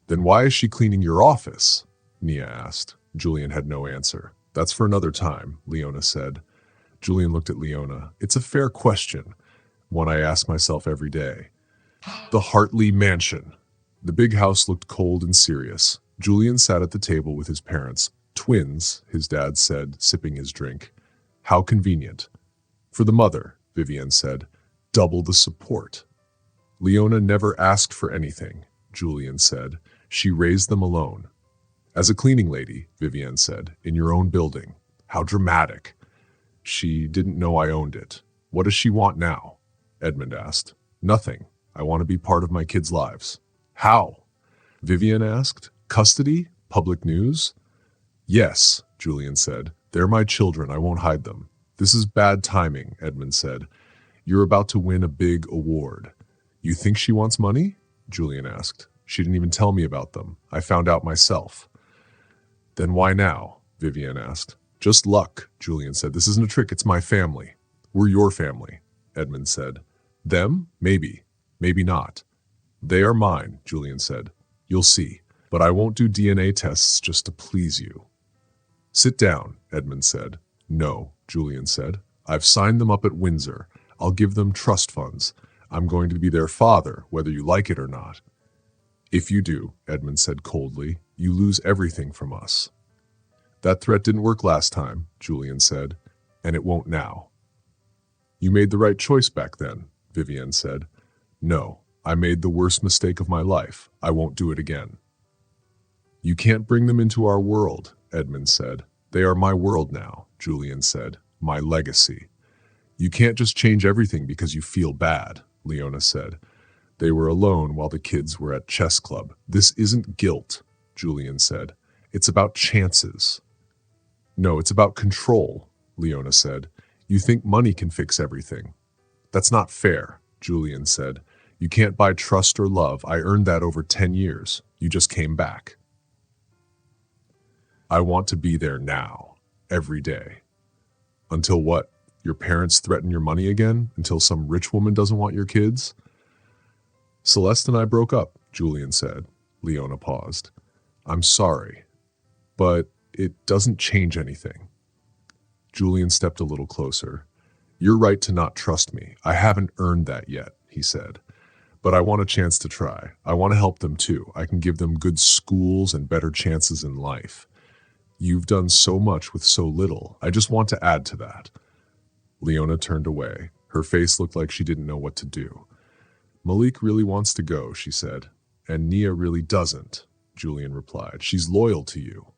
Then why is she cleaning your office? Nia asked. Julian had no answer. That's for another time, Leona said. Julian looked at Leona. It's a fair question, one I ask myself every day. The Hartley Mansion. The big house looked cold and serious. Julian sat at the table with his parents. Twins, his dad said, sipping his drink. How convenient. For the mother, Vivienne said. Double the support. Leona never asked for anything, Julian said. She raised them alone. As a cleaning lady, Vivienne said, in your own building. How dramatic. She didn't know I owned it. What does she want now? Edmund asked. Nothing. I want to be part of my kids' lives. How? Vivienne asked. Custody? Public news? Yes, Julian said. They're my children. I won't hide them. This is bad timing, Edmund said. You're about to win a big award. You think she wants money? Julian asked. She didn't even tell me about them. I found out myself. Then why now? Vivienne asked. Just luck, Julian said. This isn't a trick. It's my family. We're your family, Edmund said. Them? Maybe. Maybe not. They are mine, Julian said. You'll see. But I won't do DNA tests just to please you. Sit down, Edmund said. No, Julian said. I've signed them up at Windsor. I'll give them trust funds. I'm going to be their father, whether you like it or not. If you do, Edmund said coldly, you lose everything from us. That threat didn't work last time, Julian said, and it won't now. You made the right choice back then, Vivienne said. No, I made the worst mistake of my life. I won't do it again. You can't bring them into our world, Edmund said. They are my world now, Julian said. My legacy. You can't just change everything because you feel bad, Leona said. They were alone while the kids were at chess club. This isn't guilt, Julian said. It's about chances. No, it's about control, Leona said. You think money can fix everything. That's not fair, Julian said. You can't buy trust or love. I earned that over 10 years. You just came back. I want to be there now, every day. Until what? Your parents threaten your money again? Until some rich woman doesn't want your kids? Celeste and I broke up, Julian said. Leona paused. I'm sorry, but it doesn't change anything. Julian stepped a little closer. You're right to not trust me. I haven't earned that yet, he said. But I want a chance to try. I want to help them too. I can give them good schools and better chances in life. You've done so much with so little. I just want to add to that. Leona turned away. Her face looked like she didn't know what to do. Malik really wants to go, she said. And Nia really doesn't, Julian replied. She's loyal to you.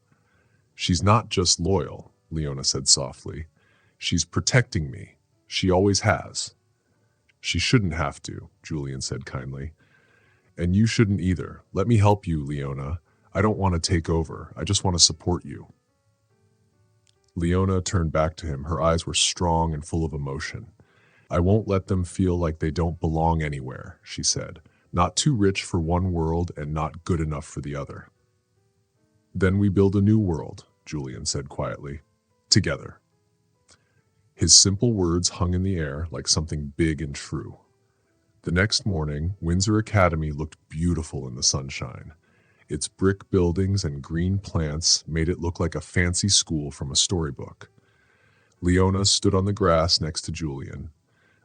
She's not just loyal, Leona said softly. She's protecting me. She always has. She shouldn't have to, Julian said kindly. And you shouldn't either. Let me help you, Leona. I don't want to take over. I just want to support you. Leona turned back to him. Her eyes were strong and full of emotion. I won't let them feel like they don't belong anywhere, she said. Not too rich for one world and not good enough for the other. Then we build a new world, Julian said quietly. Together. His simple words hung in the air like something big and true. The next morning, Windsor Academy looked beautiful in the sunshine. Its brick buildings and green plants made it look like a fancy school from a storybook. Leona stood on the grass next to Julian.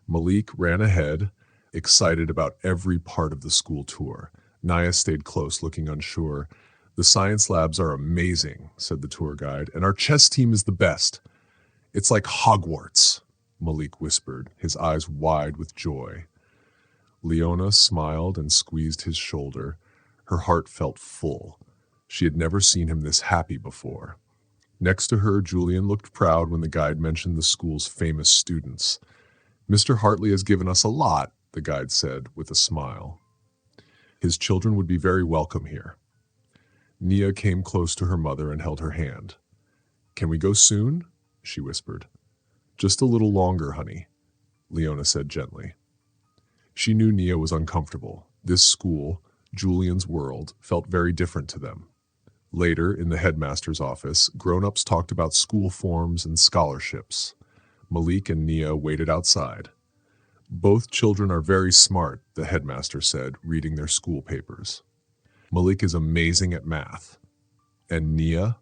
Malik ran ahead, excited about every part of the school tour. Naya stayed close, looking unsure. The science labs are amazing, said the tour guide, and our chess team is the best. It's like Hogwarts, Malik whispered, his eyes wide with joy. Leona smiled and squeezed his shoulder. Her heart felt full. She had never seen him this happy before. Next to her, Julian looked proud when the guide mentioned the school's famous students. Mr. Hartley has given us a lot, the guide said with a smile. His children would be very welcome here. Nia came close to her mother and held her hand. Can we go soon? She whispered. Just a little longer, honey, Leona said gently. She knew Nia was uncomfortable. This school, Julian's world, felt very different to them. Later, in the headmaster's office, grown-ups talked about school forms and scholarships. Malik and Nia waited outside. Both children are very smart, the headmaster said, reading their school papers. Malik is amazing at math. And Nia?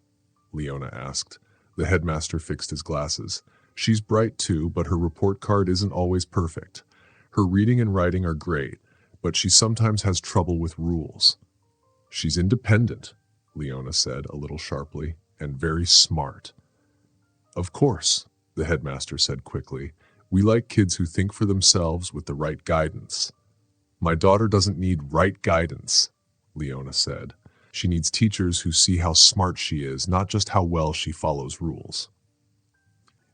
Leona asked. The headmaster fixed his glasses. She's bright too, but her report card isn't always perfect. Her reading and writing are great, but she sometimes has trouble with rules. She's independent, Leona said a little sharply, and very smart. Of course, the headmaster said quickly. We like kids who think for themselves with the right guidance. My daughter doesn't need right guidance, Leona said. She needs teachers who see how smart she is, not just how well she follows rules.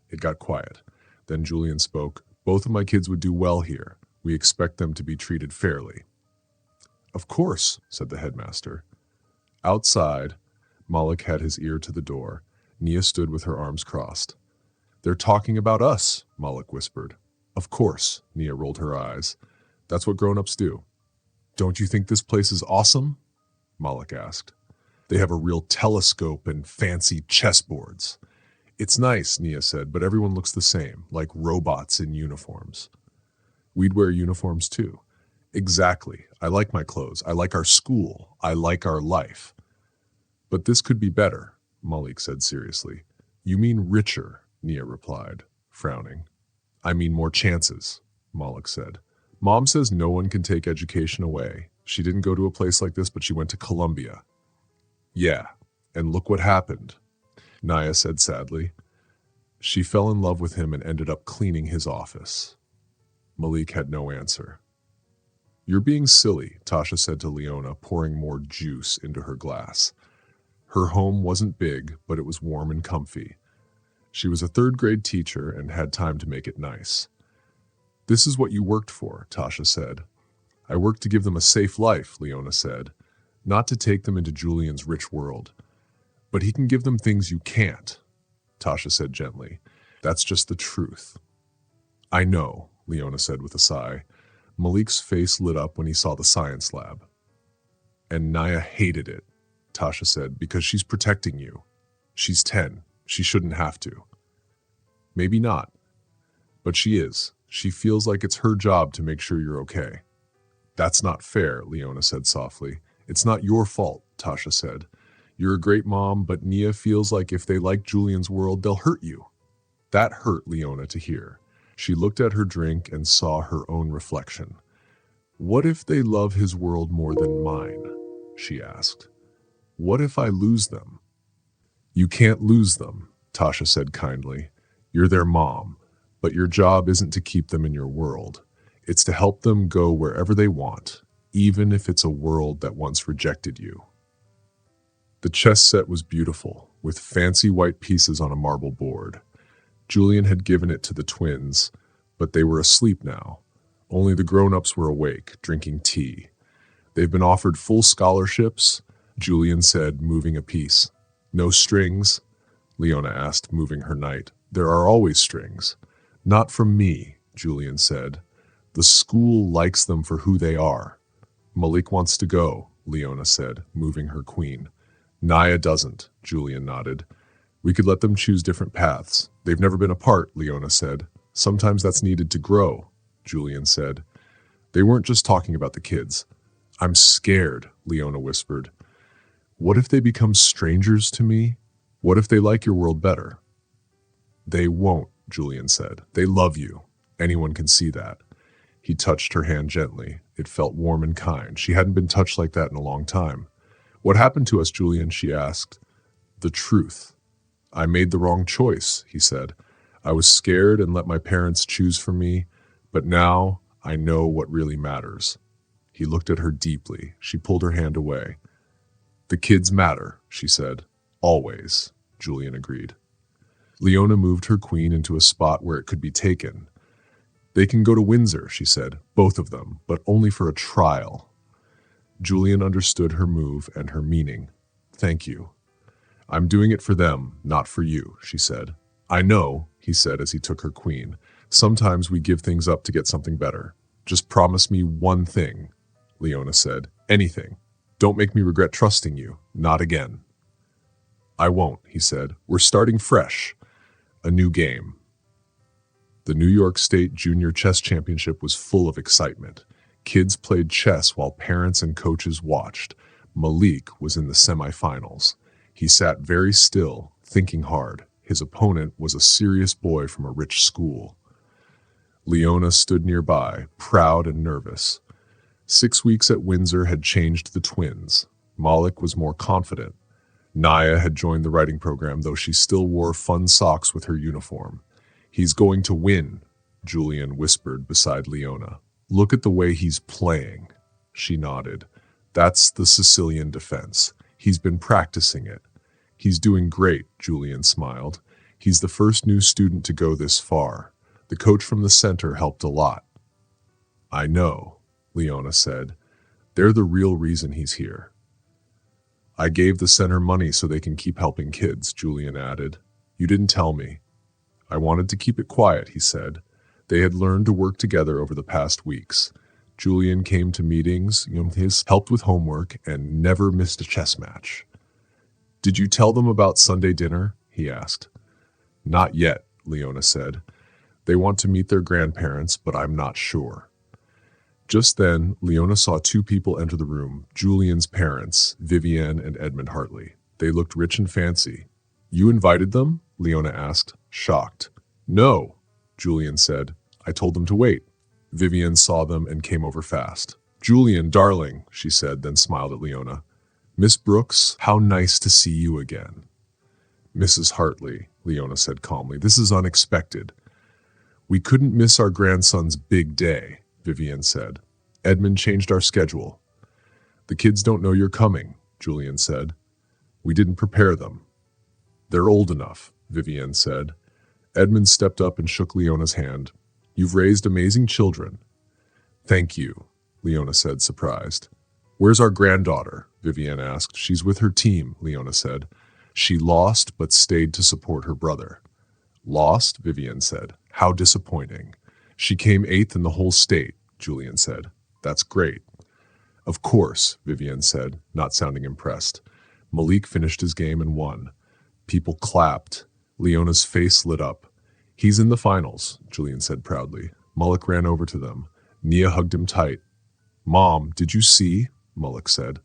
It got quiet. Then Julian spoke. Both of my kids would do well here. We expect them to be treated fairly. Of course, said the headmaster. Outside, Malik had his ear to the door. Nia stood with her arms crossed. They're talking about us, Malik whispered. Of course, Nia rolled her eyes. That's what grown-ups do. Don't you think this place is awesome? Malik asked. They have a real telescope and fancy chessboards. It's nice, Nia said, but everyone looks the same, like robots in uniforms. We'd wear uniforms too. Exactly. I like my clothes. I like our school. I like our life. But this could be better, Malik said seriously. You mean richer, Nia replied, frowning. I mean more chances, Malik said. Mom says no one can take education away. She didn't go to a place like this, but she went to Columbia. Yeah, and look what happened, Nia said sadly. She fell in love with him and ended up cleaning his office. Malik had no answer. You're being silly, Tasha said to Leona, pouring more juice into her glass. Her home wasn't big, but it was warm and comfy. She was a third-grade teacher and had time to make it nice. This is what you worked for, Tasha said. I worked to give them a safe life, Leona said, not to take them into Julian's rich world. But he can give them things you can't, Tasha said gently. That's just the truth. I know, Leona said with a sigh. Malik's face lit up when he saw the science lab. And Naya hated it, Tasha said, because she's protecting you. She's 10. She shouldn't have to. Maybe not. But she is. She feels like it's her job to make sure you're okay. That's not fair, Leona said softly. It's not your fault, Tasha said. You're a great mom, but Nia feels like if they like Julian's world, they'll hurt you. That hurt Leona to hear. She looked at her drink and saw her own reflection. What if they love his world more than mine? She asked. What if I lose them? You can't lose them, Tasha said kindly. You're their mom, but your job isn't to keep them in your world. It's to help them go wherever they want, even if it's a world that once rejected you. The chess set was beautiful, with fancy white pieces on a marble board. Julian had given it to the twins, but they were asleep now. Only the grown-ups were awake, drinking tea. They've been offered full scholarships, Julian said, moving a piece. No strings? Leona asked, moving her knight. There are always strings. Not from me, Julian said. The school likes them for who they are. Malik wants to go, Leona said, moving her queen. Naya doesn't, Julian nodded. We could let them choose different paths. They've never been apart, Leona said. Sometimes that's needed to grow, Julian said. They weren't just talking about the kids. I'm scared, Leona whispered. What if they become strangers to me? What if they like your world better? They won't, Julian said. They love you. Anyone can see that. He touched her hand gently. It felt warm and kind. She hadn't been touched like that in a long time. What happened to us, Julian? She asked. The truth. I made the wrong choice, he said. I was scared and let my parents choose for me, but now I know what really matters. He looked at her deeply. She pulled her hand away. The kids matter, she said. Always, Julian agreed. Leona moved her queen into a spot where it could be taken. They can go to Windsor, she said, both of them, but only for a trial. Julian understood her move and her meaning. Thank you. I'm doing it for them, not for you, she said. I know, he said as he took her queen. Sometimes we give things up to get something better. Just promise me one thing, Leona said. Anything. Don't make me regret trusting you. Not again. I won't, he said. We're starting fresh. A new game. The New York State Junior Chess Championship was full of excitement. Kids played chess while parents and coaches watched. Malik was in the semifinals. He sat very still, thinking hard. His opponent was a serious boy from a rich school. Leona stood nearby, proud and nervous. 6 weeks at Windsor had changed the twins. Malik was more confident. Naya had joined the writing program, though she still wore fun socks with her uniform. He's going to win, Julian whispered beside Leona. Look at the way he's playing. She nodded. That's the Sicilian defense. He's been practicing it. He's doing great, Julian smiled. He's the first new student to go this far. The coach from the center helped a lot. I know, Leona said. They're the real reason he's here. I gave the center money so they can keep helping kids, Julian added. You didn't tell me. I wanted to keep it quiet, he said. They had learned to work together over the past weeks. Julian came to meetings, helped with homework, and never missed a chess match. Did you tell them about Sunday dinner? He asked. Not yet, Leona said. They want to meet their grandparents, but I'm not sure. Just then, Leona saw two people enter the room, Julian's parents, Vivienne and Edmund Hartley. They looked rich and fancy. You invited them? Leona asked, shocked. No, Julian said. I told them to wait. Vivienne saw them and came over fast. Julian, darling, she said, then smiled at Leona. Miss Brooks, how nice to see you again. Mrs. Hartley, Leona said calmly, this is unexpected. We couldn't miss our grandson's big day, Vivienne said. Edmund changed our schedule. The kids don't know you're coming, Julian said. We didn't prepare them. They're old enough, Vivienne said. Edmund stepped up and shook Leona's hand. You've raised amazing children. Thank you, Leona said, surprised. Where's our granddaughter? Vivienne asked. She's with her team, Leona said. She lost but stayed to support her brother. Lost? Vivienne said. How disappointing. She came 8th in the whole state, Julian said. That's great. Of course, Vivienne said, not sounding impressed. Malik finished his game and won. People clapped. Leona's face lit up. He's in the finals, Julian said proudly. Malik ran over to them. Nia hugged him tight. Mom, did you see? Malik said.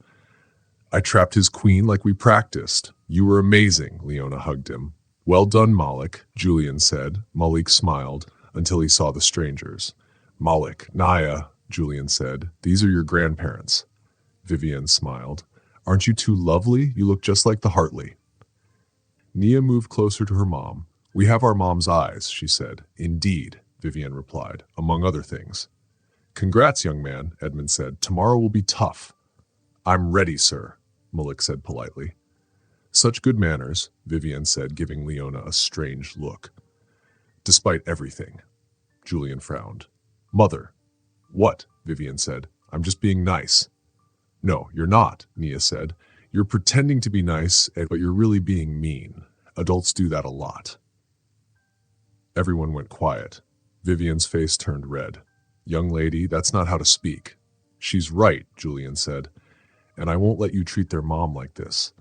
I trapped his queen like we practiced. You were amazing, Leona hugged him. Well done, Malik, Julian said. Malik smiled until he saw the strangers. Malik, Naya, Julian said. These are your grandparents. Vivienne smiled. Aren't you two lovely? You look just like the Hartley. Nia moved closer to her mom. We have our mom's eyes, she said. Indeed, Vivienne replied, among other things. Congrats, young man, Edmund said. Tomorrow will be tough. I'm ready, sir, Malik said politely. Such good manners, Vivian said, giving Leona a strange look. Despite everything, Julian frowned. Mother. What? Vivian said. I'm just being nice. No, you're not, Nia said. You're pretending to be nice, but you're really being mean. Adults do that a lot. Everyone went quiet. Vivian's face turned red. Young lady, that's not how to speak. She's right, Julian said, and I won't let you treat their mom like this.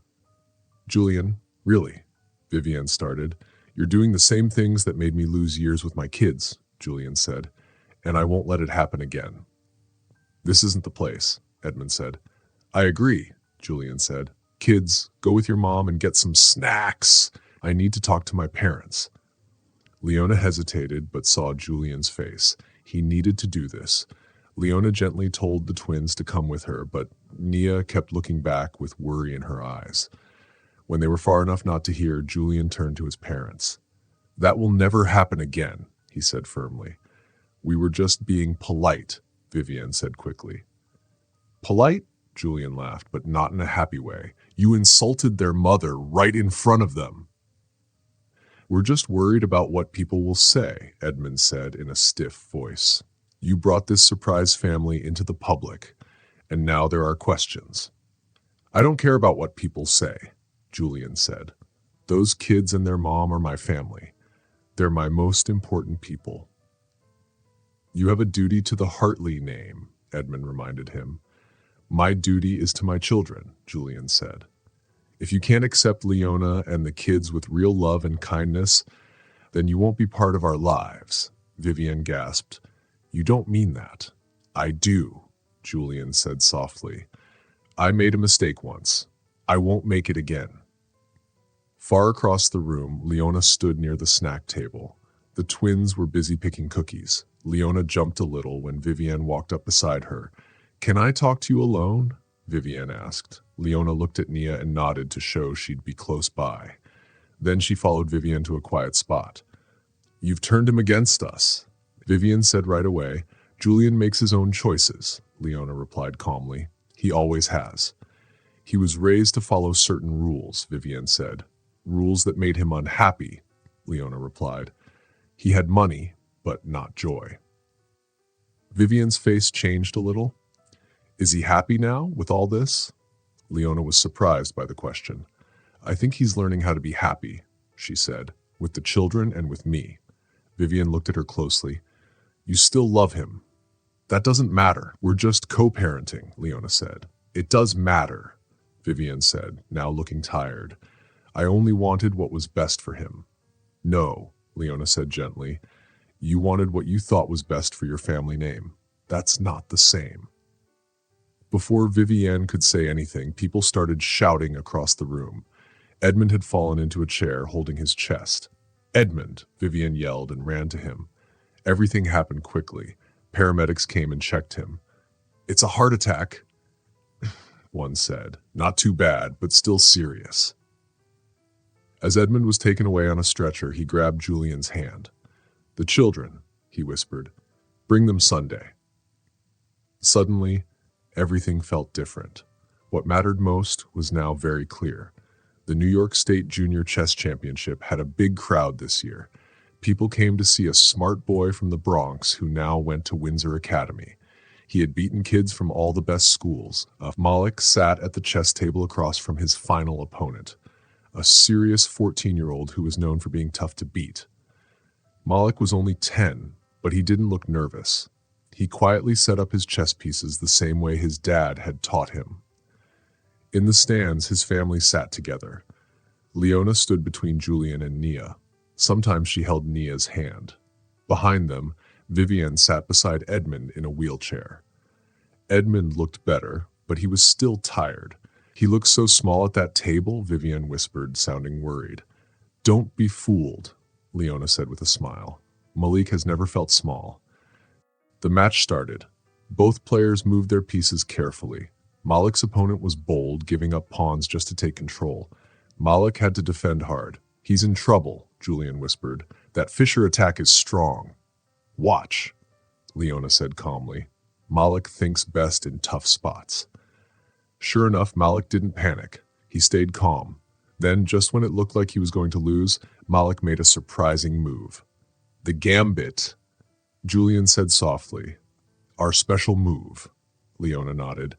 Julian, really? Vivian started. You're doing the same things that made me lose years with my kids, Julian said, and I won't let it happen again. This isn't the place, Edmund said. I agree, Julian said. Kids, go with your mom and get some snacks. I need to talk to my parents. Leona hesitated but saw Julian's face. He needed to do this. Leona gently told the twins to come with her, but Nia kept looking back with worry in her eyes. When they were far enough not to hear, Julian turned to his parents. That will never happen again, he said firmly. We were just being polite, Vivian said quickly. Polite? Julian laughed, but not in a happy way. You insulted their mother right in front of them. We're just worried about what people will say, Edmund said in a stiff voice. You brought this surprise family into the public, and now there are questions. I don't care about what people say, Julian said. Those kids and their mom are my family. They're my most important people. You have a duty to the Hartley name, Edmund reminded him. My duty is to my children, Julian said. If you can't accept Leona and the kids with real love and kindness, then you won't be part of our lives, Vivian gasped. You don't mean that. I do, Julian said softly. I made a mistake once. I won't make it again. Far across the room, Leona stood near the snack table. The twins were busy picking cookies. Leona jumped a little when Vivian walked up beside her. Can I talk to you alone? Vivian asked. Leona looked at Nia and nodded to show she'd be close by. Then she followed Vivian to a quiet spot. You've turned him against us, Vivian said right away. Julian makes his own choices, Leona replied calmly. He always has. He was raised to follow certain rules, Vivian said. Rules that made him unhappy, Leona replied. He had money, but not joy. Vivian's face changed a little. Is he happy now with all this? Leona was surprised by the question. I think he's learning how to be happy, she said, with the children and with me. Vivian looked at her closely. You still love him. That doesn't matter. We're just co-parenting, Leona said. It does matter, Vivian said, now looking tired. I only wanted what was best for him. No, Leona said gently. You wanted what you thought was best for your family name. That's not the same. Before Vivian could say anything, people started shouting across the room. Edmund had fallen into a chair, holding his chest. Edmund, Vivian yelled and ran to him. Everything happened quickly. Paramedics came and checked him. It's a heart attack, one said. Not too bad, but still serious. As Edmund was taken away on a stretcher, he grabbed Julian's hand. The children, he whispered. Bring them Sunday. Suddenly, everything felt different. What mattered most was now very clear. The New York State Junior Chess Championship had a big crowd this year. People came to see a smart boy from the Bronx who now went to Windsor Academy. He had beaten kids from all the best schools. Malik sat at the chess table across from his final opponent, a serious 14-year-old who was known for being tough to beat. Malik was only 10, but he didn't look nervous. He quietly set up his chess pieces the same way his dad had taught him. In the stands, his family sat together. Leona stood between Julian and Nia. Sometimes she held Nia's hand. Behind them, Vivian sat beside Edmund in a wheelchair. Edmund looked better, but he was still tired. He looked so small at that table, Vivian whispered, sounding worried. Don't be fooled, Leona said with a smile. Malik has never felt small. The match started. Both players moved their pieces carefully. Malik's opponent was bold, giving up pawns just to take control. Malik had to defend hard. He's in trouble, Julian whispered. That Fisher attack is strong. Watch, Leona said calmly. Malik thinks best in tough spots. Sure enough, Malik didn't panic. He stayed calm. Then, just when it looked like he was going to lose, Malik made a surprising move. The gambit, Julian said softly. Our special move, Leona nodded.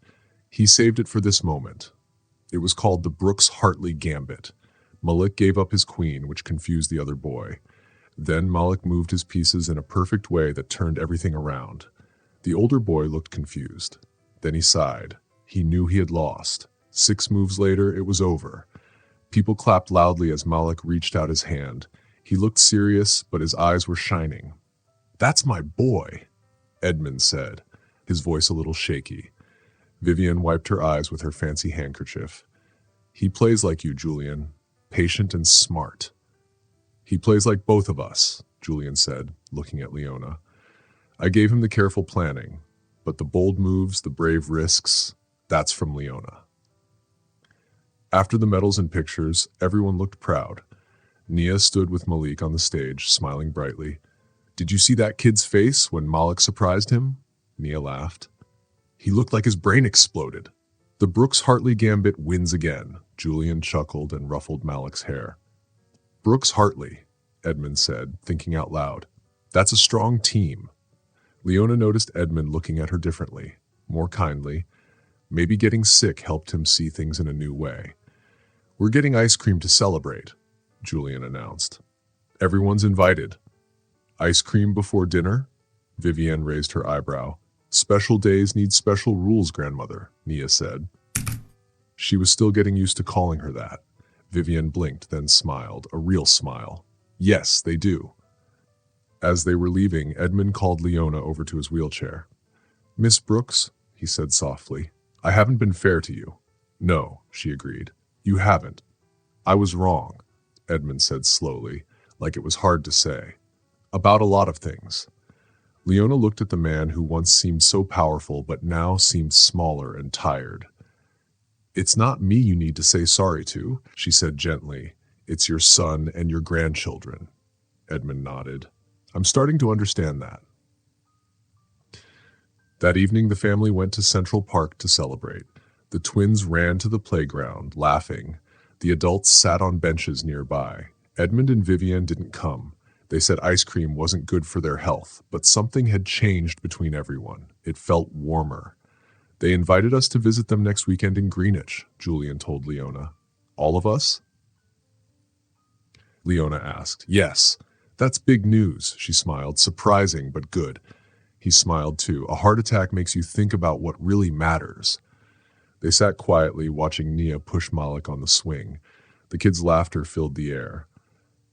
He saved it for this moment. It was called the Brooks-Hartley Gambit. Malik gave up his queen, which confused the other boy. Then Malik moved his pieces in a perfect way that turned everything around. The older boy looked confused. Then he sighed. He knew he had lost. 6 moves later, it was over. People clapped loudly as Malik reached out his hand. He looked serious, but his eyes were shining. That's my boy, Edmund said, his voice a little shaky. Vivian wiped her eyes with her fancy handkerchief. He plays like you, Julian. Patient and smart. He plays like both of us, Julian said, looking at Leona. I gave him the careful planning, but the bold moves, the brave risks, that's from Leona. After the medals and pictures, everyone looked proud. Nia stood with Malik on the stage, smiling brightly. Did you see that kid's face when Malik surprised him? Nia laughed. He looked like his brain exploded. The Brooks-Hartley Gambit wins again, Julian chuckled and ruffled Malik's hair. Brooks-Hartley, Edmund said, thinking out loud. That's a strong team. Leona noticed Edmund looking at her differently, more kindly. Maybe getting sick helped him see things in a new way. We're getting ice cream to celebrate, Julian announced. Everyone's invited. Ice cream before dinner? Vivienne raised her eyebrow. Special days need special rules, grandmother, Nia said. She was still getting used to calling her that. Vivienne blinked, then smiled, a real smile. Yes, they do. As they were leaving, Edmund called Leona over to his wheelchair. Miss Brooks, he said softly, I haven't been fair to you. No, she agreed. You haven't. I was wrong, Edmund said slowly, like it was hard to say. About a lot of things. Leona looked at the man who once seemed so powerful but now seemed smaller and tired. It's not me you need to say sorry to, she said gently. It's your son and your grandchildren. Edmund nodded. I'm starting to understand that. That evening the family went to Central Park to celebrate. The twins ran to the playground, laughing. The adults sat on benches nearby. Edmund and Vivian didn't come. They said ice cream wasn't good for their health, but something had changed between everyone. It felt warmer. They invited us to visit them next weekend in Greenwich, Julian told Leona. All of us? Leona asked. Yes. That's big news, she smiled. Surprising, but good. He smiled too. A heart attack makes you think about what really matters. They sat quietly, watching Nia push Malik on the swing. The kids' laughter filled the air.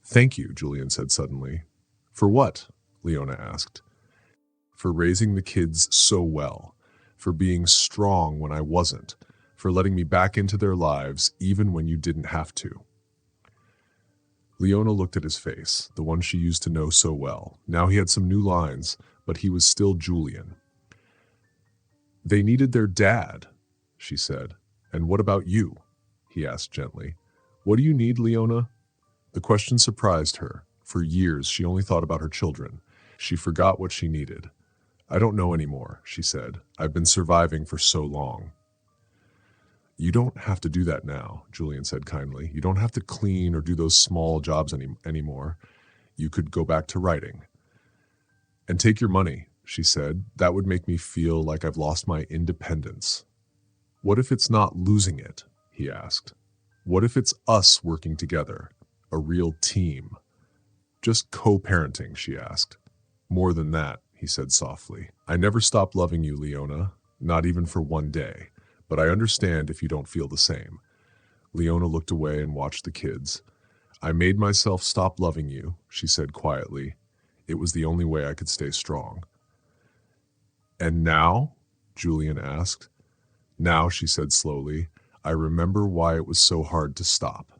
Thank you, Julian said suddenly. For what? Leona asked. For raising the kids so well. For being strong when I wasn't. For letting me back into their lives even when you didn't have to. Leona looked at his face, the one she used to know so well. Now he had some new lines, but he was still Julian. They needed their dad, she said. And what about you? He asked gently. What do you need, Leona? The question surprised her. For years, she only thought about her children. She forgot what she needed. I don't know anymore, she said. I've been surviving for so long. You don't have to do that now, Julian said kindly. You don't have to clean or do those small jobs anymore. You could go back to writing. And take your money, she said. That would make me feel like I've lost my independence. What if it's not losing it? He asked. What if it's us working together? A real team? Just co-parenting, she asked. More than that, he said softly. I never stopped loving you, Leona, not even for one day. But I understand if you don't feel the same. Leona looked away and watched the kids. I made myself stop loving you, she said quietly. It was the only way I could stay strong. And now? Julian asked. Now, she said slowly, I remember why it was so hard to stop.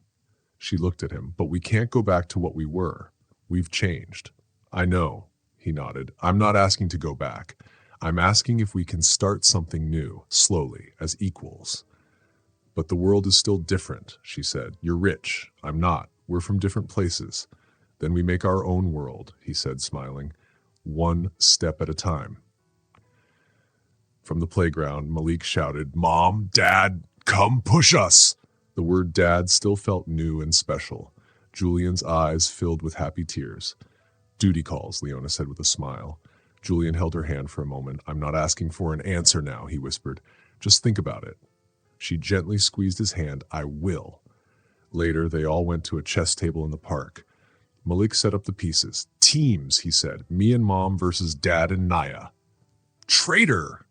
She looked at him. But we can't go back to what we were. We've changed. I know, he nodded. I'm not asking to go back. I'm asking if we can start something new, slowly, as equals. But the world is still different, she said. You're rich. I'm not. We're from different places. Then we make our own world, he said, smiling. One step at a time. From the playground, Malik shouted, Mom, Dad, come push us. The word dad still felt new and special. Julian's eyes filled with happy tears. Duty calls, Leona said with a smile. Julian held her hand for a moment. I'm not asking for an answer now, he whispered. Just think about it. She gently squeezed his hand. I will. Later, they all went to a chess table in the park. Malik set up the pieces. Teams, he said. Me and Mom versus Dad and Naya. Traitor!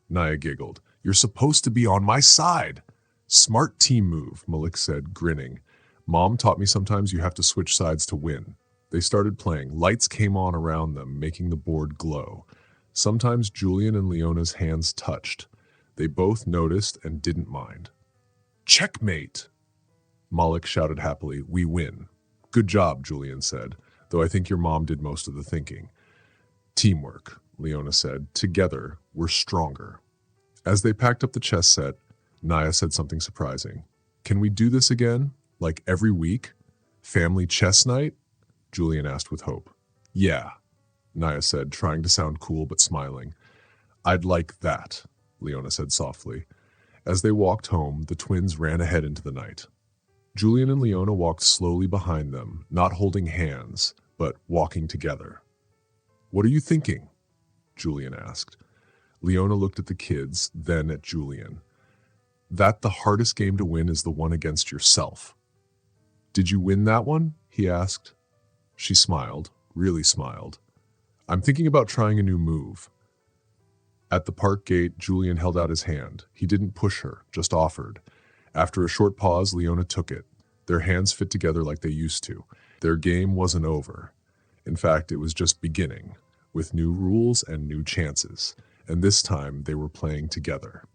Naya giggled. You're supposed to be on my side. Smart team move, Malik said, grinning. Mom taught me sometimes you have to switch sides to win. They started playing. Lights came on around them, making the board glow. Sometimes Julian and Leona's hands touched. They both noticed and didn't mind. Checkmate! Malik shouted happily. We win. Good job, Julian said, though I think your mom did most of the thinking. Teamwork, Leona said. Together, we're stronger. As they packed up the chess set, Naya said something surprising. Can we do this again? Like every week? Family chess night? Julian asked with hope. Yeah, Naya said, trying to sound cool but smiling. I'd like that, Leona said softly. As they walked home, the twins ran ahead into the night. Julian and Leona walked slowly behind them, not holding hands, but walking together. What are you thinking? Julian asked. Leona looked at the kids, then at Julian. That the hardest game to win is the one against yourself. Did you win that one? He asked. She smiled, really smiled. I'm thinking about trying a new move. At the park gate, Julian held out his hand. He didn't push her, just offered. After a short pause, Leona took it. Their hands fit together like they used to. Their game wasn't over. In fact, it was just beginning, with new rules and new chances. And this time, they were playing together.